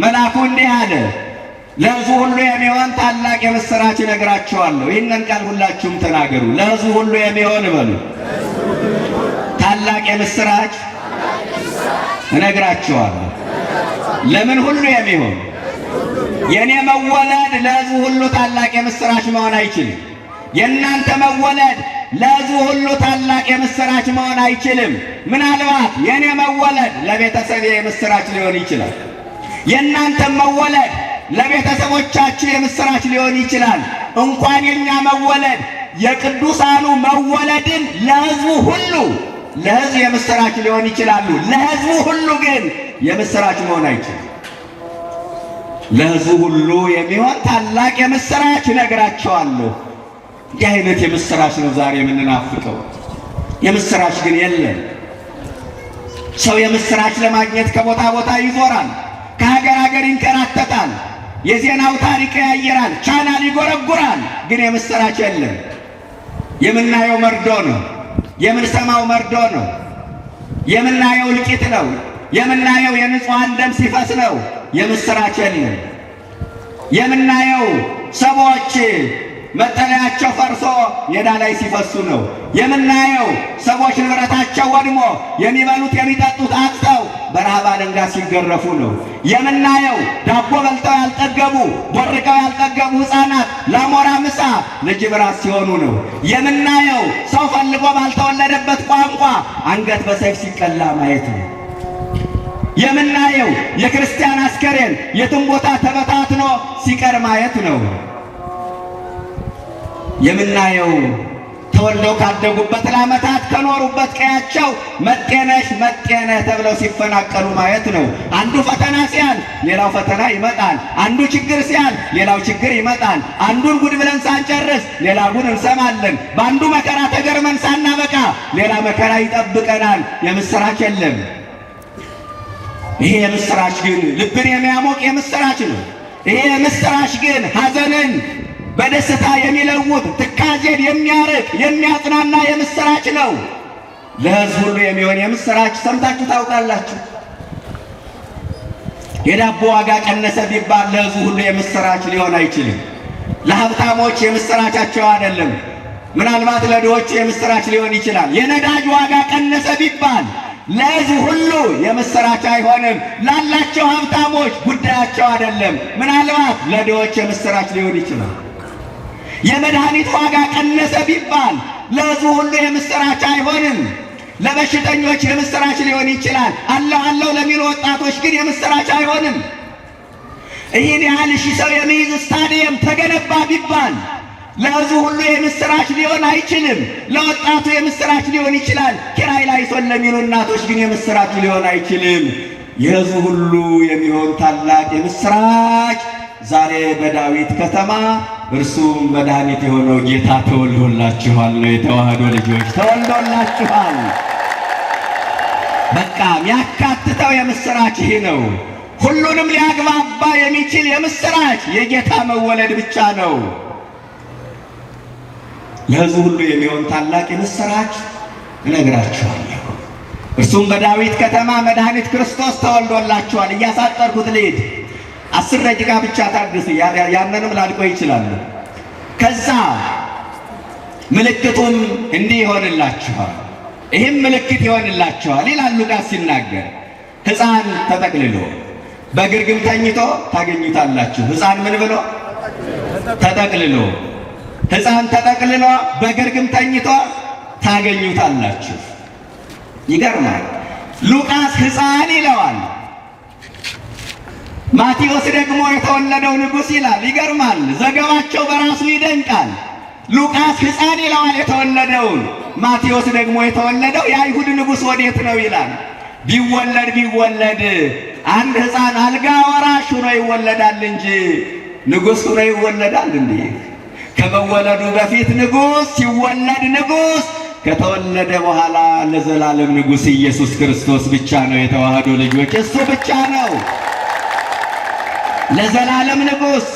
መልአኩ እንዲህ አለ፣ ለሕዝቡ ሁሉ የሚሆን ታላቅ የምሥራች እነግራችኋለሁ። ይህንን ቃል ሁላችሁም ተናገሩ። ለሕዝቡ ሁሉ የሚሆን በሉ፣ ታላቅ የምሥራች እነግራችኋለሁ። ለምን ሁሉ የሚሆን? የኔ መወለድ ለሕዝቡ ሁሉ ታላቅ የምሥራች መሆን አይችልም። የእናንተ መወለድ ለሕዝቡ ሁሉ ታላቅ የምስራች መሆን አይችልም። ምናልባት የኔ መወለድ ለቤተሰቤ የምስራች ሊሆን ይችላል። የእናንተ መወለድ ለቤተሰቦቻችሁ የምስራች ሊሆን ይችላል። እንኳን የኛ መወለድ የቅዱሳኑ መወለድን ለሕዝቡ ሁሉ ለሕዝብ የምስራች ሊሆን ይችላሉ። ለሕዝቡ ሁሉ ግን የምስራች መሆን አይችልም። ለሕዝቡ ሁሉ የሚሆን ታላቅ የምስራች እነግራቸዋለሁ። እንዲህ አይነት የምስራች ነው ዛሬ የምንናፍቀው። የምስራች ግን የለም። ሰው የምስራች ለማግኘት ከቦታ ቦታ ይዞራል፣ ከሀገር ሀገር ይንከራተታል፣ የዜና አውታር ይቀያየራል፣ ቻናል ይጎረጉራል። ግን የምስራች የለም። የምናየው መርዶ ነው። የምንሰማው መርዶ ነው። የምናየው እልቂት ነው። የምናየው የንጹሐን ደም ሲፈስ ነው። የምስራች የለም። የምናየው ሰዎች መጠለያቸው ፈርሶ ሜዳ ላይ ሲፈሱ ነው። የምናየው ሰዎች ንብረታቸው ወድሞ የሚበሉት የሚጠጡት አጥተው በረሃብ አለንጋ ሲገረፉ ነው። የምናየው ዳቦ በልተው ያልጠገቡ ቦርቀው ያልጠገቡ ሕፃናት ለአሞራ ምሳ ለጅብ ራስ ሲሆኑ ነው። የምናየው ሰው ፈልጎ ባልተወለደበት ቋንቋ አንገት በሰይፍ ሲቀላ ማየት ነው። የምናየው የክርስቲያን አስከሬን የትም ቦታ ተበታትኖ ሲቀር ማየት ነው። የምናየው ተወልደው ካደጉበት ለዓመታት ከኖሩበት ቀያቸው መጤነሽ መጤነ ተብለው ሲፈናቀሉ ማየት ነው። አንዱ ፈተና ሲያል ሌላው ፈተና ይመጣል። አንዱ ችግር ሲያል ሌላው ችግር ይመጣል። አንዱን ጉድ ብለን ሳንጨርስ ሌላ ጉድ እንሰማለን። በአንዱ መከራ ተገርመን ሳናበቃ ሌላ መከራ ይጠብቀናል። የምስራች የለም። ይሄ የምስራች ግን ልብን የሚያሞቅ የምስራች ነው። ይሄ የምስራች ግን ሐዘንን በደስታ የሚለውጥ ትካዜን የሚያርቅ የሚያጽናና የምስራች ነው። ለሕዝብ ሁሉ የሚሆን የምስራች ሰምታችሁ ታውቃላችሁ? የዳቦ ዋጋ ቀነሰ ቢባል ለሕዝብ ሁሉ የምስራች ሊሆን አይችልም። ለሀብታሞች የምስራቻቸው አይደለም። ምናልባት ለድሆቹ የምስራች ሊሆን ይችላል። የነዳጅ ዋጋ ቀነሰ ቢባል ለሕዝብ ሁሉ የምስራች አይሆንም። ላላቸው ሀብታሞች ጉዳያቸው አይደለም። ምናልባት ለድሆች የምስራች ሊሆን ይችላል። የመድኃኒት ዋጋ ቀነሰ ቢባል ለሕዝቡ ሁሉ የምስራች አይሆንም። ለበሽተኞች የምስራች ሊሆን ይችላል። አለው ለሚሉ ወጣቶች ግን የምስራች አይሆንም። ይህን ያህል ሺህ ሰው የሚይዝ ስታዲየም ተገነባ ቢባል ለሕዝቡ ሁሉ የምስራች ሊሆን አይችልም። ለወጣቱ የምስራች ሊሆን ይችላል። ኪራይ ላይ ሶን ለሚሉ እናቶች ግን የምስራች ሊሆን አይችልም። የሕዝቡ ሁሉ የሚሆን ታላቅ የምስራች ዛሬ በዳዊት ከተማ እርሱም መድኃኒት የሆነው ጌታ ተወልዶላችኋል ነው። የተዋህዶ ልጆች ተወልዶላችኋል። በቃ የሚያካትተው የምስራች ይሄ ነው። ሁሉንም ሊያግባባ የሚችል የምስራች የጌታ መወለድ ብቻ ነው። ለሕዝቡ ሁሉ የሚሆን ታላቅ የምስራች እነግራችኋለሁ። እርሱም በዳዊት ከተማ መድኃኒት ክርስቶስ ተወልዶላችኋል። እያሳጠርኩት ልሂድ። 10 ደቂቃ ብቻ ታግሱ። ያንንም ላልቆይ ይችላል። ከዛ ምልክቱም እንዲህ ይሆንላችኋል፣ ይህም ምልክት ይሆንላችኋል ይላል ሉቃስ ሲናገር። ሕፃን ተጠቅልሎ በግርግም ተኝቶ ታገኙታላችሁ። ሕፃን ምን ብሎ ተጠቅልሎ፣ ሕፃን ተጠቅልሎ በግርግም ተኝቶ ታገኙታላችሁ። ይገርማል። ሉቃስ ሕፃን ይለዋል፣ ማቴዎስ ደግሞ የተወለደው ንጉሥ ይላል። ይገርማል። ዘገባቸው በራሱ ይደንቃል። ሉቃስ ሕፃን ይለዋል የተወለደውን፣ ማቴዎስ ደግሞ የተወለደው የአይሁድ ንጉሥ ወዴት ነው ይላል። ቢወለድ አንድ ሕፃን አልጋ ወራሽ ሆኖ ይወለዳል እንጂ ንጉሥ ሆኖ ይወለዳል እንዴ? ከመወለዱ በፊት ንጉሥ፣ ሲወለድ ንጉሥ፣ ከተወለደ በኋላ ለዘላለም ንጉሥ ኢየሱስ ክርስቶስ ብቻ ነው። የተዋህዶ ልጆች እሱ ብቻ ነው ለዘላለም ንጉሥ።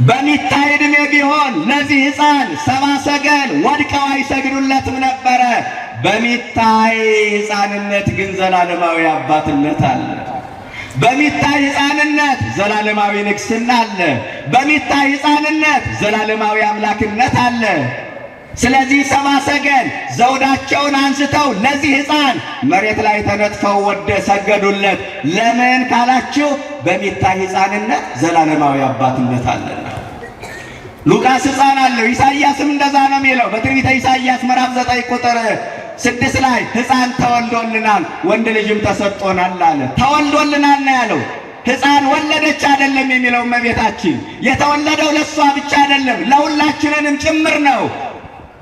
በሚታይ ዕድሜ ቢሆን ለዚህ ሕፃን 70 ሰገል ወድቀው አይሰግዱለትም ነበረ። በሚታይ ሕፃንነት ግን ዘላለማዊ አባትነት አለ። በሚታይ ሕፃንነት ዘላለማዊ ንግሥና አለ። በሚታይ ሕፃንነት ዘላለማዊ አምላክነት አለ። ስለዚህ 70 ሰገል ዘውዳቸውን አንስተው ለዚህ ሕፃን መሬት ላይ ተነጥፈው ሰገዱለት። ለምን ካላችሁ በሚታይ ሕፃንነት ዘላለማዊ አባትነት አለና። ሉቃስ ሕፃን አለው። ኢሳይያስም እንደዛ ነው የሚለው። በትንቢተ ኢሳይያስ ምዕራፍ 9 ቁጥር 6 ላይ ሕፃን ተወልዶልናል ወንድ ልጅም ተሰጥቶናል አለ። ተወልዶልናል ነው ያለው። ሕፃን ወለደች አይደለም የሚለው እመቤታችን። የተወለደው ለሷ ብቻ አይደለም ለሁላችንንም ጭምር ነው።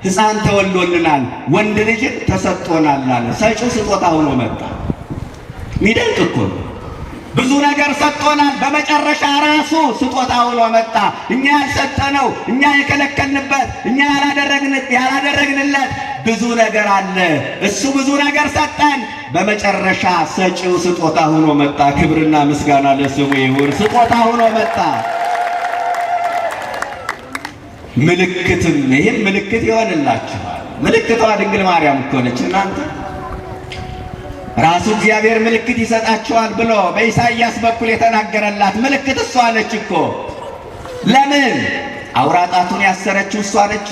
ሕፃን ተወልዶልናል ወንድ ልጅም ተሰጥቶናል አለ። ሰጪው ስጦታ ሆኖ መጣ። ሚደንቅ እኮ ነው። ብዙ ነገር ሰጥቶናል። በመጨረሻ ራሱ ስጦታ ሆኖ መጣ። እኛ ያልሰጠነው፣ እኛ የከለከልንበት፣ እኛ ያላደረግንለት ብዙ ነገር አለ። እሱ ብዙ ነገር ሰጠን። በመጨረሻ ሰጪው ስጦታ ሆኖ መጣ። ክብርና ምስጋና ለስሙ ይሁን። ስጦታ ሆኖ መጣ። ምልክትም ይህም ምልክት ይሆንላችኋል። ምልክቷ ድንግል ማርያም እኮ ነች። እናንተ ራሱ እግዚአብሔር ምልክት ይሰጣችኋል ብሎ በኢሳይያስ በኩል የተናገረላት ምልክት እሷ ነች እኮ። ለምን? አውራ ጣቱን ያሰረችው እሷ ነቻ።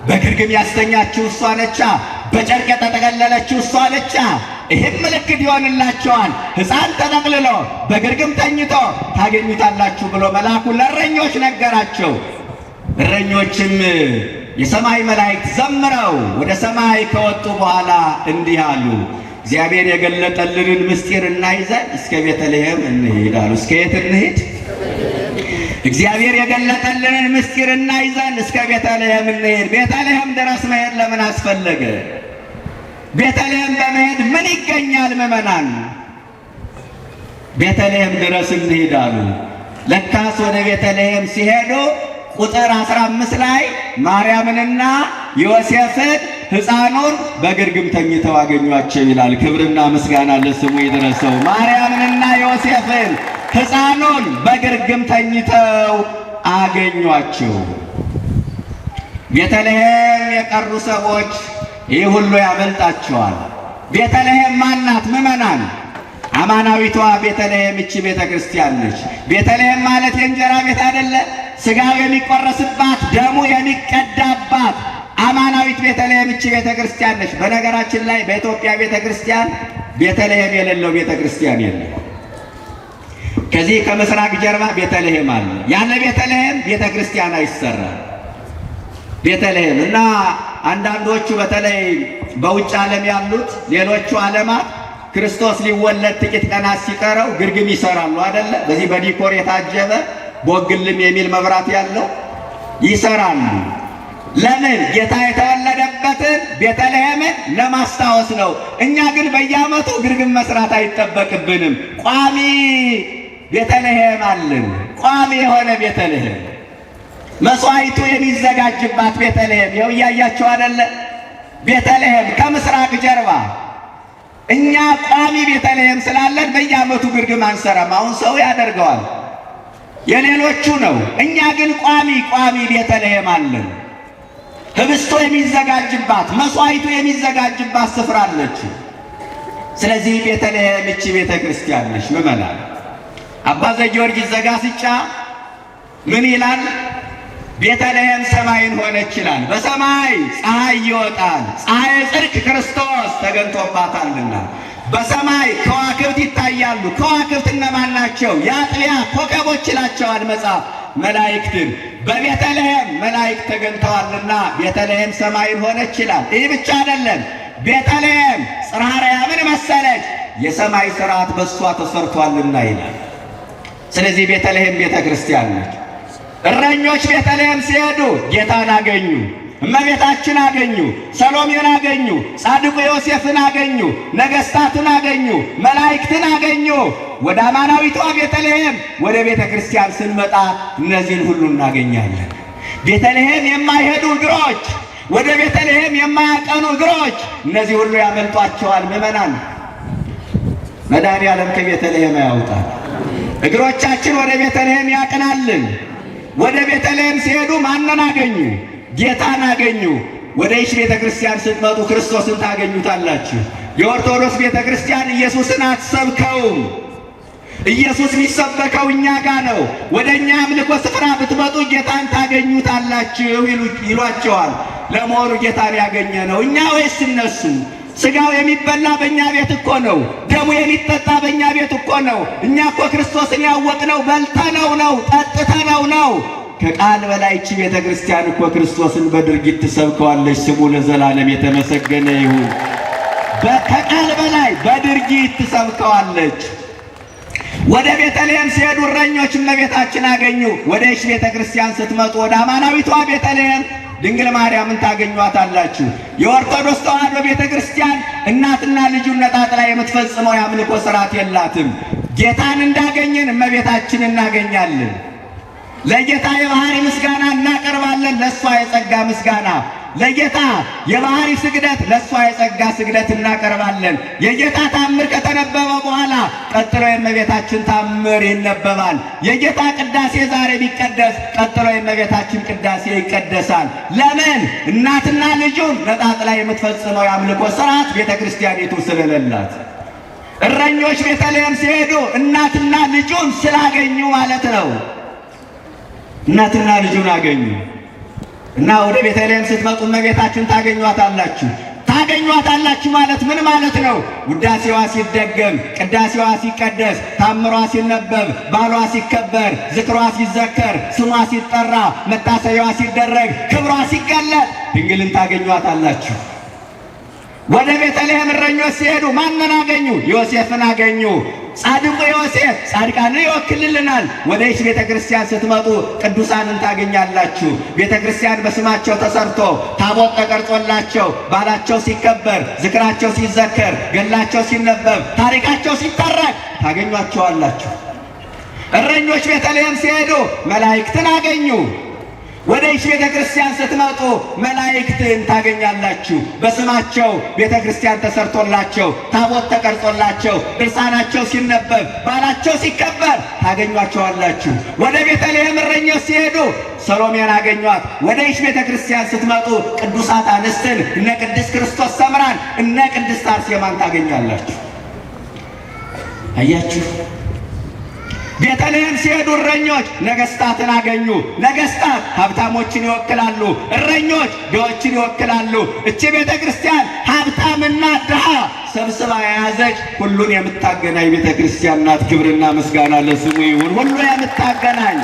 በግርግም ያስተኛችው እሷ ነቻ። በጨርቅ የተጠቀለለችው እሷ ነቻ። ይህም ምልክት ይሆንላችኋል፣ ሕፃን ተጠቅልሎ በግርግም ተኝቶ ታገኙታላችሁ ብሎ መልአኩ ለእረኞች ነገራቸው። እረኞችም የሰማይ መላእክት ዘምረው ወደ ሰማይ ከወጡ በኋላ እንዲህ አሉ፣ እግዚአብሔር የገለጠልንን ምስጢር እናይዘን እስከ ቤተልሔም እንሄድ አሉ። እስከ የት እንሄድ? እግዚአብሔር የገለጠልንን ምስጢር እናይዘን እስከ ቤተልሔም እንሄድ። ቤተልሔም ድረስ መሄድ ለምን አስፈለገ? ቤተልሔም በመሄድ ምን ይገኛል? ምዕመናን ቤተልሔም ድረስ እንሄድ አሉ። ለካስ ወደ ቤተልሔም ሲሄዱ ቁጥር 15 ላይ ማርያምንና ዮሴፍን ሕፃኑን በግርግም ተኝተው አገኟቸው ይላል። ክብርና ምስጋና ለስሙ ይድረሰው። ማርያምንና ዮሴፍን ሕፃኑን በግርግም ተኝተው አገኟቸው። ቤተልሔም የቀሩ ሰዎች ይህ ሁሉ ያመልጣቸዋል። ቤተልሔም ማናት? ምዕመናን አማናዊቷ ቤተልሔም እቺ ቤተ ክርስቲያን ነች። ቤተልሔም ማለት የእንጀራ ቤት አይደለ? ሥጋው የሚቆረስባት ደሙ የሚቀዳባት አማናዊት ቤተልሔም እቺ ቤተ ክርስቲያን ነች። በነገራችን ላይ በኢትዮጵያ ቤተ ክርስቲያን ቤተልሔም የሌለው ቤተ ክርስቲያን የለም። ከዚህ ከምስራቅ ጀርባ ቤተልሔም አለ። ያለ ቤተልሔም ቤተ ክርስቲያን አይሰራም። ቤተልሔም እና አንዳንዶቹ በተለይ በውጭ ዓለም ያሉት ሌሎቹ ዓለማት ክርስቶስ ሊወለድ ጥቂት ቀናት ሲቀረው ግርግም ይሰራሉ አይደለ? በዚህ በዲኮር የታጀበ ቦግልም የሚል መብራት ያለው ይሰራሉ። ለምን? ጌታ የተወለደበትን ቤተልሔምን ለማስታወስ ነው። እኛ ግን በየዓመቱ ግርግም መስራት አይጠበቅብንም። ቋሚ ቤተልሔም አለን። ቋሚ የሆነ ቤተልሔም መስዋዕቱ የሚዘጋጅባት ቤተልሔም ይኸው እያያቸው አይደለ? ቤተልሔም ከምስራቅ ጀርባ እኛ ቋሚ ቤተልሔም ስላለን በየዓመቱ ግርግም አንሰራም። አሁን ሰው ያደርገዋል፣ የሌሎቹ ነው። እኛ ግን ቋሚ ቤተልሔም አለን። ህብስቱ የሚዘጋጅባት መስዋዕቱ የሚዘጋጅባት ስፍራ አለች። ስለዚህ ቤተልሔም እቺ ቤተ ክርስቲያን ነች። ምዕመናን አባ ዘጊዮርጊስ ዘጋስጫ ምን ይላል? ቤተልሔም ሰማይን ሆነች ይላል። በሰማይ ፀሐይ ይወጣል፣ ፀሐይ ጽድቅ ክርስቶስ ተገኝቶባታልና። በሰማይ ከዋክብት ይታያሉ። ከዋክብት እነማን ናቸው? የአጥቢያ ኮከቦች ይላቸዋል መጽሐፍ መላእክትን። በቤተልሔም መላእክት ተገኝተዋልና ቤተልሔም ሰማይን ሆነች ይላል። ይህ ብቻ አይደለም። ቤተልሔም ጽርሐ አርያምን መሰለች፣ የሰማይ ሥርዓት በእሷ ተሰርቷልና ይላል። ስለዚህ ቤተልሔም ቤተ ክርስቲያን ነች። እረኞች ቤተልሔም ሲሄዱ ጌታን አገኙ፣ እመቤታችን አገኙ፣ ሰሎሜን አገኙ፣ ጻድቁ ዮሴፍን አገኙ፣ ነገሥታትን አገኙ፣ መላእክትን አገኙ። ወደ አማናዊቷ ቤተልሔም ወደ ቤተ ክርስቲያን ስንመጣ እነዚህን ሁሉ እናገኛለን። ቤተልሔም የማይሄዱ እግሮች፣ ወደ ቤተልሔም የማያቀኑ እግሮች እነዚህ ሁሉ ያመልጧቸዋል። ምዕመናን መድኃኔዓለም ከቤተልሔም ያውጣል። እግሮቻችን ወደ ቤተልሔም ያቀናልን። ወደ ቤተልሔም ሲሄዱ ማንን አገኙ? ጌታን አገኙ። ወደ ይህች ቤተ ክርስቲያን ስትመጡ ክርስቶስን ታገኙታላችሁ። የኦርቶዶክስ ቤተ ክርስቲያን ኢየሱስን አትሰብከውም። ኢየሱስ የሚሰበከው እኛ ጋር ነው። ወደ እኛ አምልኮ ስፍራ ብትመጡ ጌታን ታገኙታላችሁ ይሏቸዋል። ለመሆኑ ጌታን ያገኘ ነው እኛ ወይስ እነሱ? ሥጋው የሚበላ በእኛ ቤት እኮ ነው። ደሙ የሚጠጣ በእኛ ቤት እኮ ነው። እኛ እኮ ክርስቶስን ያወቅነው በልተነው ነው፣ ጠጥተነው ነው። ከቃል በላይ እቺ ቤተ ክርስቲያን እኮ ክርስቶስን በድርጊት ትሰብከዋለች። ስሙ ለዘላለም የተመሰገነ ይሁን። ከቃል በላይ በድርጊት ትሰብከዋለች። ወደ ቤተልሔም ሲሄዱ እረኞች እመቤታችን አገኙ። ወደ እሺ ቤተ ክርስቲያን ስትመጡ ወደ አማናዊቷ ቤተልሔም ድንግል ማርያምን ታገኟታላችሁ። የኦርቶዶክስ ተዋሕዶ ቤተ ክርስቲያን እናትና ልጁን ነጣጥላ የምትፈጽመው የአምልኮ ሥርዓት የላትም። ጌታን እንዳገኘን እመቤታችን እናገኛለን። ለጌታ የባህሪ ምስጋና እናቀርባለን፣ ለእሷ የጸጋ ምስጋና። ለጌታ የባህሪ ስግደት፣ ለእሷ የጸጋ ስግደት እናቀርባለን። የጌታ ታምር ከተነበበ በኋላ ቀጥሎ የእመቤታችን ታምር ይነበባል። የጌታ ቅዳሴ ዛሬ ቢቀደስ ቀጥሎ የእመቤታችን ቅዳሴ ይቀደሳል። ለምን? እናትና ልጁን ነጣጥላ የምትፈጽመው የአምልኮ ሥርዓት ቤተ ክርስቲያኒቱ ስለሌላት። እረኞች ቤተልሔም ሲሄዱ እናትና ልጁን ስላገኙ ማለት ነው። እናትና ልጁን አገኙ እና ወደ ቤተልሔም ስትመጡ እመቤታችን ታገኟታላችሁ። ታገኟታላችሁ ማለት ምን ማለት ነው? ውዳሴዋ ሲደገም፣ ቅዳሴዋ ሲቀደስ፣ ታምሯ ሲነበብ፣ ባሏ ሲከበር፣ ዝክሯ ሲዘከር፣ ስሟ ሲጠራ፣ መታሰቢያዋ ሲደረግ፣ ክብሯ ሲገለጥ ድንግልን ታገኟታላችሁ። ወደ ቤተልሔም እረኞች ሲሄዱ ማንን አገኙ? ዮሴፍን አገኙ። ጻድቁ ዮሴፍ ጻድቃንን ይወክልልናል። ወደ ይህች ቤተ ክርስቲያን ስትመጡ ቅዱሳንን ታገኛላችሁ። ቤተ ክርስቲያን በስማቸው ተሰርቶ ታቦት ተቀርጾላቸው ባላቸው ሲከበር፣ ዝክራቸው ሲዘከር፣ ገላቸው ሲነበብ፣ ታሪካቸው ሲተረክ ታገኟቸዋላችሁ። እረኞች ቤተልሔም ሲሄዱ መላእክትን አገኙ። ወደ ይህች ቤተ ክርስቲያን ስትመጡ መላእክትን ታገኛላችሁ። በስማቸው ቤተ ክርስቲያን ተሰርቶላቸው ታቦት ተቀርጾላቸው ድርሳናቸው ሲነበብ ባላቸው ሲከበር ታገኟቸዋላችሁ። ወደ ቤተልሔም እረኞች ሲሄዱ ሰሎሜን አገኟት። ወደ ይህች ቤተ ክርስቲያን ስትመጡ ቅዱሳት አንስትን እነ ቅድስት ክርስቶስ ሰምራን እነ ቅድስት አርሴማን ታገኛላችሁ። አያችሁ። ቤተልሔም ሲሄዱ እረኞች ነገሥታትን አገኙ። ነገሥታት ሀብታሞችን ይወክላሉ፣ እረኞች ድሆችን ይወክላሉ። እቺ ቤተ ክርስቲያን ሀብታምና ድሃ ሰብስባ የያዘች ሁሉን የምታገናኝ ቤተ ክርስቲያን ናት። ክብርና ምስጋና ለስሙ ይሁን። ሁሉ የምታገናኝ።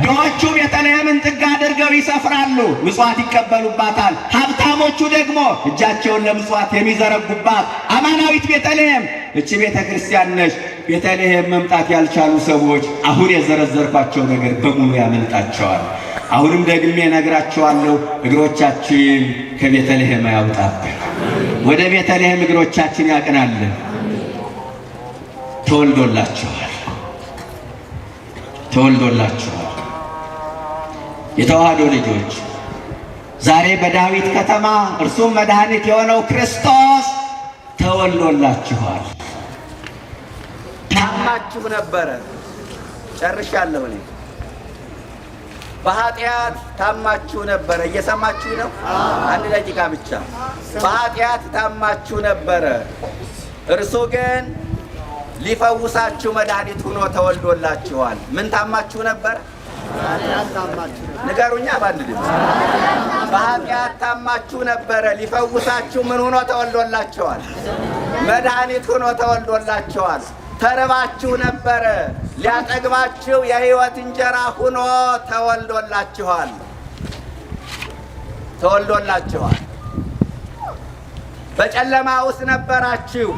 ድሆቹ ቤተልሔምን ጥግ አድርገው ይሰፍራሉ፣ ምጽዋት ይቀበሉባታል። ሀብታሞቹ ደግሞ እጃቸውን ለምጽዋት የሚዘረጉባት አማናዊት ቤተልሔም እቺ ቤተ ክርስቲያን ነች። ቤተልሔም መምጣት ያልቻሉ ሰዎች አሁን የዘረዘርኳቸው ነገር በሙሉ ያመልጣቸዋል። አሁንም ደግሜ እነግራቸዋለሁ፣ እግሮቻችን ከቤተልሔም ያውጣብን፣ ወደ ቤተልሔም እግሮቻችን ያቅናልን። ተወልዶላችኋል፣ ተወልዶላችኋል። የተዋህዶ ልጆች ዛሬ በዳዊት ከተማ እርሱም መድኃኒት የሆነው ክርስቶስ ተወልዶላችኋል። ታማችሁ ነበረ። ጨርሻለሁ እኔ። በኃጢአት ታማችሁ ነበረ። እየሰማችሁ ነው? አንድ ደቂቃ ብቻ። በኃጢአት ታማችሁ ነበረ። እርሱ ግን ሊፈውሳችሁ መድኃኒት ሆኖ ተወልዶላችኋል። ምን ታማችሁ ነበረ? ንገሩኛ በአንድ ድምፅ። በኃጢአት ታማችሁ ነበረ። ሊፈውሳችሁ ምን ሆኖ ተወልዶላችኋል? መድኃኒት ሆኖ ተወልዶላችኋል። ተርባችሁ ነበረ። ሊያጠግባችሁ የሕይወት እንጀራ ሆኖ ተወልዶላችኋል። ተወልዶላችኋል። በጨለማ ውስጥ ነበራችሁ።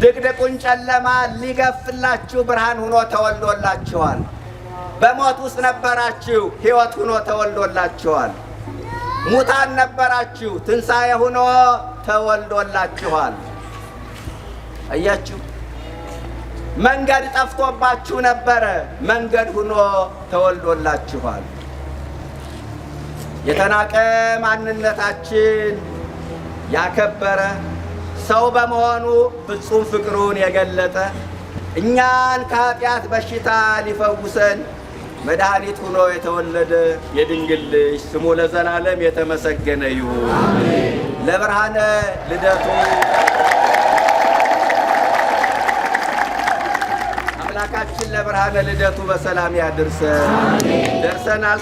ድቅድቁን ጨለማ ሊገፍላችሁ ብርሃን ሆኖ ተወልዶላችኋል። በሞት ውስጥ ነበራችሁ። ሕይወት ሆኖ ተወልዶላችኋል። ሙታን ነበራችሁ። ትንሣኤ ሆኖ ተወልዶላችኋል። አያችሁ። መንገድ ጠፍቶባችሁ ነበረ። መንገድ ሆኖ ተወልዶላችኋል። የተናቀ ማንነታችን ያከበረ ሰው በመሆኑ ፍጹም ፍቅሩን የገለጠ እኛን ከኃጢአት በሽታ ሊፈውሰን መድኃኒት ሆኖ የተወለደ የድንግል ልጅ ስሙ ለዘላለም የተመሰገነ ይሁን። ለብርሃነ ልደቱ አምላካችን ለብርሃነ ልደቱ በሰላም ያድርሰን። ደርሰናል፣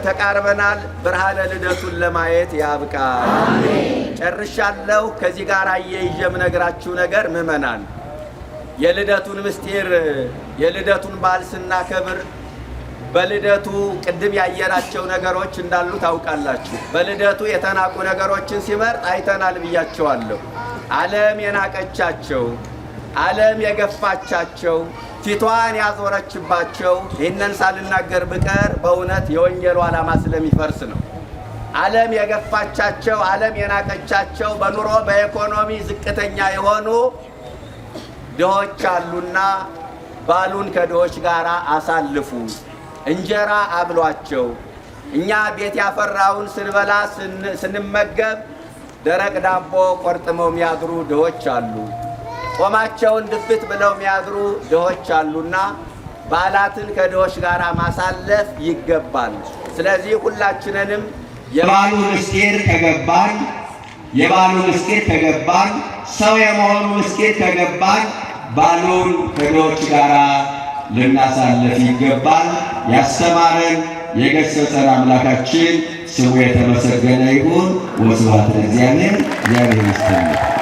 ተቃርበናል። ብርሃነ ልደቱን ለማየት ያብቃል። ጨርሻለሁ። ከዚህ ጋር አያይዤ የምነግራችሁ ነገር ምዕመናን የልደቱን ምስጢር የልደቱን በዓል ስናከብር በልደቱ ቅድም ያየናቸው ነገሮች እንዳሉ ታውቃላችሁ። በልደቱ የተናቁ ነገሮችን ሲመርጥ አይተናል ብያቸዋለሁ። ዓለም የናቀቻቸው፣ ዓለም የገፋቻቸው፣ ፊቷን ያዞረችባቸው ይህንን ሳልናገር ብቀር በእውነት የወንጌሉ ዓላማ ስለሚፈርስ ነው። ዓለም የገፋቻቸው፣ ዓለም የናቀቻቸው በኑሮ በኢኮኖሚ ዝቅተኛ የሆኑ ድሆች አሉና በዓሉን ከድሆች ጋር አሳልፉ፣ እንጀራ አብሏቸው። እኛ ቤት ያፈራውን ስንበላ ስንመገብ ደረቅ ዳቦ ቆርጥመው የሚያድሩ ድሆች አሉ። ጾማቸውን ድፍት ብለው የሚያድሩ ድሆች አሉና በዓላትን ከድሆች ጋር ማሳለፍ ይገባል። ስለዚህ ሁላችንንም የበዓሉ ምስጢር ከገባን ሰው የመሆኑ ምስጢር ከገባን በዓሉን ከድሆች ጋር ልናሳልፍ ይገባል። ያስተማረን የገሰጸን አምላካችን ስሙ የተመሰገነ ይሁን። ወስብሐት ለእግዚአብሔር። እግዚአብሔር ይስጥልን።